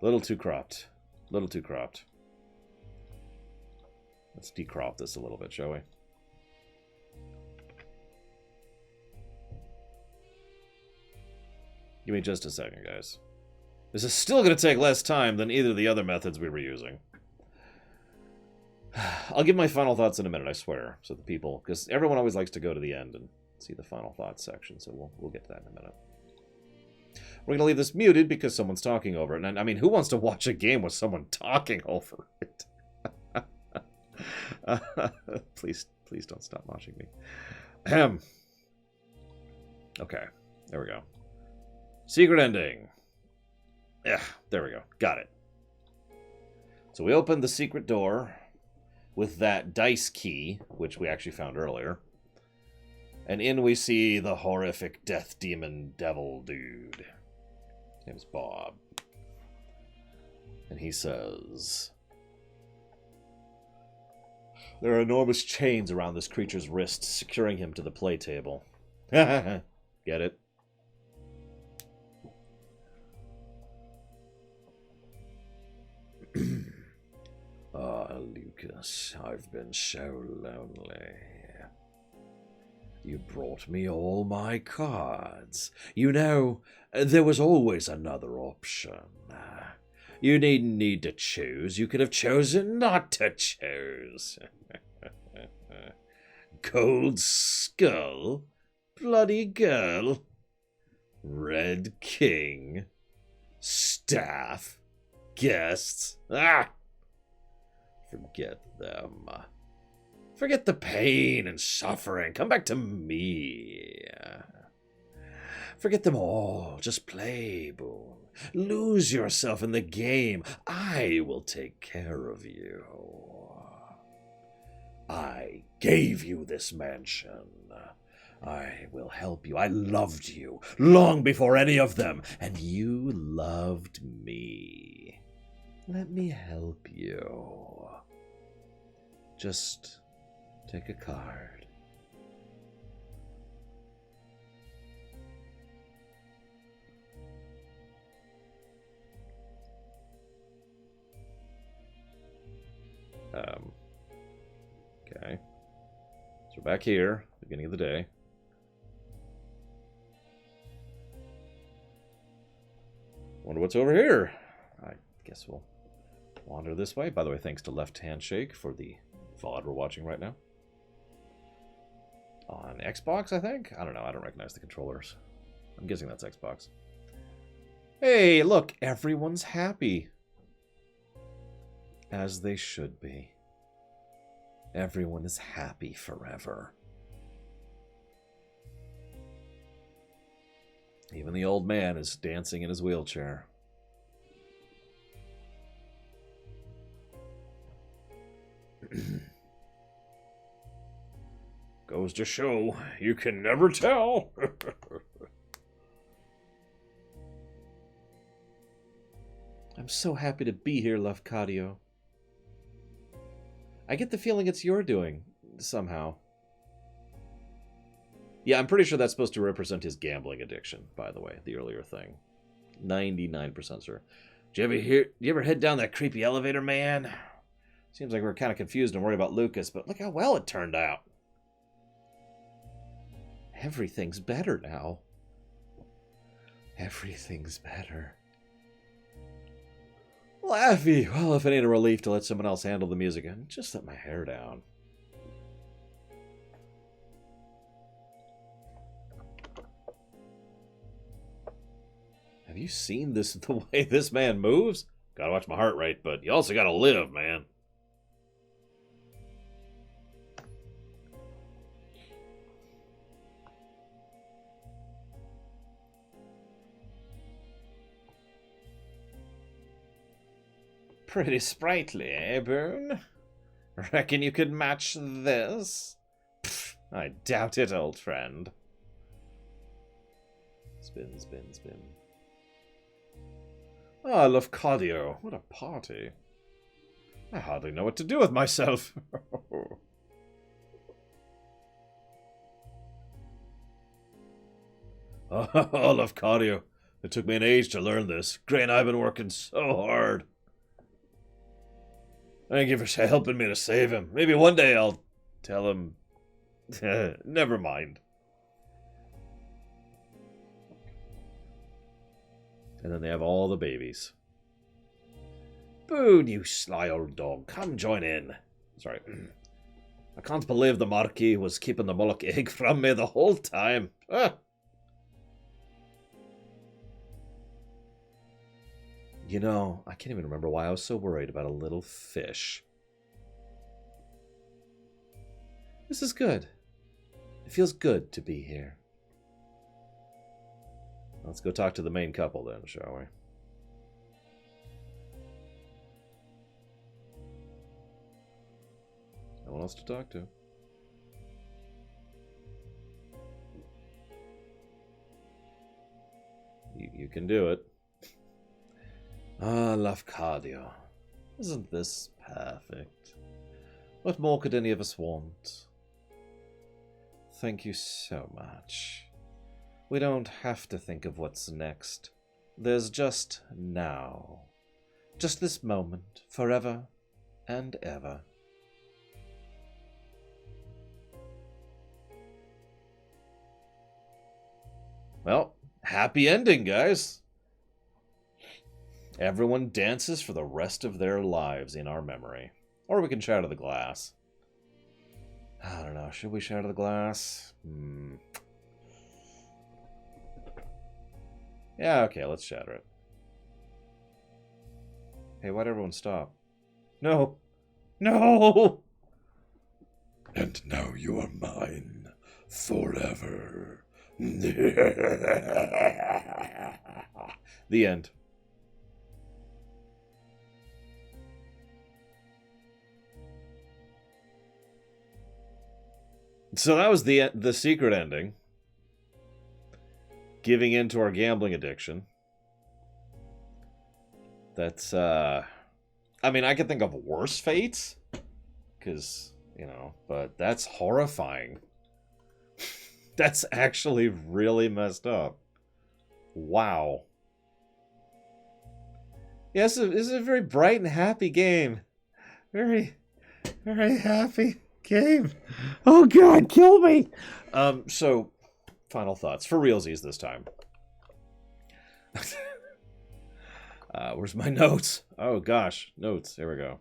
Little too cropped. Little too cropped. Let's decrop this a little bit, shall we? Give me just a second, guys. This is still going to take less time than either of the other methods we were using. I'll give my final thoughts in a minute, I swear. So the people, because everyone always likes to go to the end and see the final thoughts section, so we'll get to that in a minute. We're going to leave this muted because someone's talking over it. And I mean, who wants to watch a game with someone talking over it? Please don't stop watching me. Okay, there we go. Secret ending. Yeah, there we go. Got it. So we opened the secret door with that dice key, which we actually found earlier. And in we see the horrific death demon devil dude. His name's Bob. And he says, There are enormous chains around this creature's wrists, securing him to the play table. Get it? Ah, Lucas, I've been so lonely. You brought me all my cards. You know, there was always another option. You needn't need to choose. You could have chosen not to choose. Gold Skull, Bloody Girl, Red King, Staff, Guests. Ah! Forget them. Forget the pain and suffering. Come back to me. Forget them all. Just play, Boone. Lose yourself in the game. I will take care of you. I gave you this mansion. I will help you. I loved you long before any of them, and you loved me. Let me help you. Just take a card. Okay. So we're back here, beginning of the day. Wonder what's over here. I guess we'll wander this way. By the way, thanks to Left Handshake for the VOD we're watching right now. On Xbox, I think? I don't know. I don't recognize the controllers. I'm guessing that's Xbox. Hey, look. Everyone's happy. As they should be. Everyone is happy forever. Even the old man is dancing in his wheelchair. Goes to show, you can never tell. I'm so happy to be here, Lafcadio. I get the feeling it's your doing, somehow. Yeah, I'm pretty sure that's supposed to represent his gambling addiction, by the way, the earlier thing. 99% sure. Did you ever head down that creepy elevator, man? Seems like we're kind of confused and worried about Lucas, but look how well it turned out. Everything's better now. Everything's better. Laffy, well, if it ain't a relief to let someone else handle the music, and just let my hair down. Have you seen this? The way this man moves? Gotta watch my heart rate, but you also gotta live, man. Pretty sprightly, eh, Boone? Reckon you could match this? Pfft, I doubt it, old friend. Spin, spin, spin. Ah, Lafcadio, what a party. I hardly know what to do with myself. Oh, Lafcadio, it took me an age to learn this. Gray and I have been working so hard. Thank you for helping me to save him. Maybe one day I'll tell him... Never mind. And then they have all the babies. Boone, you sly old dog. Come join in. Sorry. I can't believe the Marquis was keeping the Moloch egg from me the whole time. Ah. You know, I can't even remember why I was so worried about a little fish. This is good. It feels good to be here. Let's go talk to the main couple then, shall we? No one else to talk to. You can do it. Ah, Lafcadio. Isn't this perfect? What more could any of us want? Thank you so much. We don't have to think of what's next. There's just now. Just this moment, forever and ever. Well, happy ending, guys. Everyone dances for the rest of their lives in our memory. Or we can shatter the glass. I don't know. Should we shatter the glass? Yeah, okay, let's shatter it. Hey, why'd everyone stop? No! No! And now you are mine forever. The end. So that was the secret ending. Giving in to our gambling addiction. That's, I mean, I could think of worse fates. Because, you know, but that's horrifying. That's actually really messed up. Wow. Yes, yeah, this is a very bright and happy game. Very, very happy game. Oh God, kill me. So, final thoughts for realsies this time. Where's my notes? Oh gosh, notes. Here we go.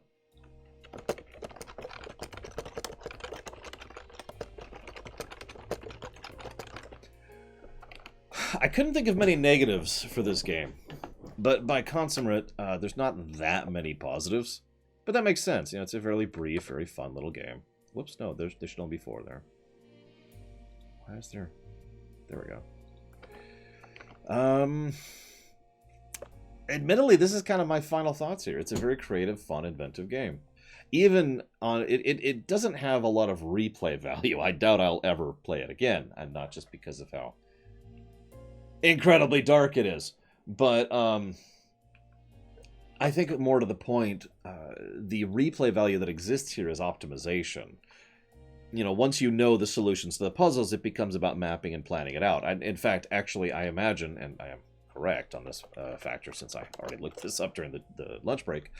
I couldn't think of many negatives for this game, but by consummate, there's not that many positives. But that makes sense. You know, it's a fairly brief, very fun little game. Whoops, no, there should only be 4 there. Why is there? There we go. Admittedly, this is kind of my final thoughts here. It's a very creative, fun, inventive game. Even on it doesn't have a lot of replay value. I doubt I'll ever play it again, and not just because of how incredibly dark it is, but I think more to the point, the replay value that exists here is optimization. You know, once you know the solutions to the puzzles, it becomes about mapping and planning it out. In fact, actually, I imagine, and I am correct on this factor since I already looked this up during the lunch break,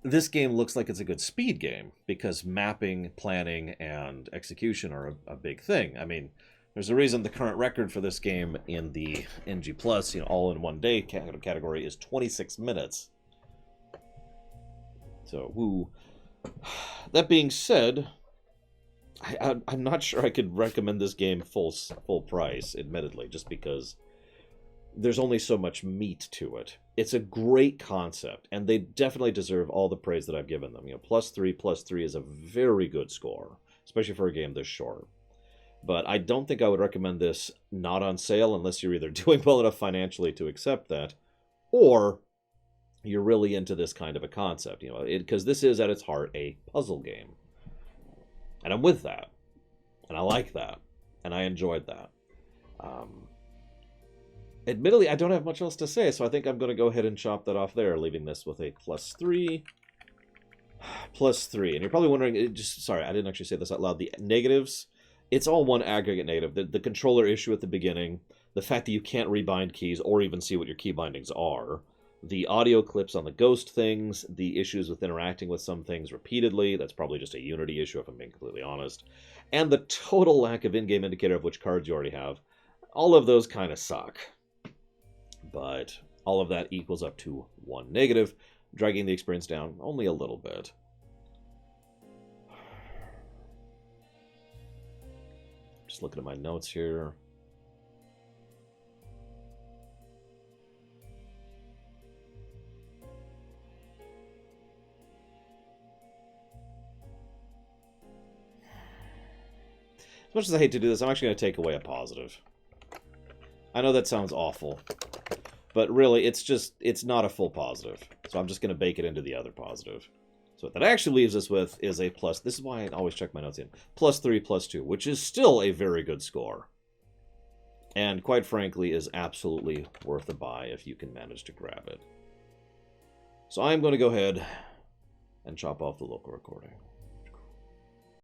this game looks like it's a good speed game because mapping, planning, and execution are a big thing. I mean, there's a reason the current record for this game in the NG Plus, you know, all in one day category is 26 minutes. So, woo. That being said, I'm not sure I could recommend this game full price, admittedly, just because there's only so much meat to it. It's a great concept, and they definitely deserve all the praise that I've given them. You know, +3 is a very good score, especially for a game this short. But I don't think I would recommend this not on sale unless you're either doing well enough financially to accept that, or you're really into this kind of a concept, you know, because this is at its heart a puzzle game. And I'm with that. And I like that. And I enjoyed that. Admittedly, I don't have much else to say, so I think I'm going to go ahead and chop that off there, leaving this with a +3. +3. And you're probably wondering, sorry, I didn't actually say this out loud. The negatives, it's all one aggregate negative. The controller issue at the beginning, the fact that you can't rebind keys or even see what your key bindings are, the audio clips on the ghost things, the issues with interacting with some things repeatedly, that's probably just a Unity issue if I'm being completely honest, and the total lack of in-game indicator of which cards you already have. All of those kind of suck. But all of that equals up to one negative, dragging the experience down only a little bit. Just looking at my notes here. As much as I hate to do this, I'm actually going to take away a positive. I know that sounds awful, but really, it's not a full positive. So I'm just going to bake it into the other positive. So what that actually leaves us with is a plus. This is why I always check my notes in. +3, +2, which is still a very good score. And quite frankly, is absolutely worth a buy if you can manage to grab it. So I'm going to go ahead and chop off the local recording.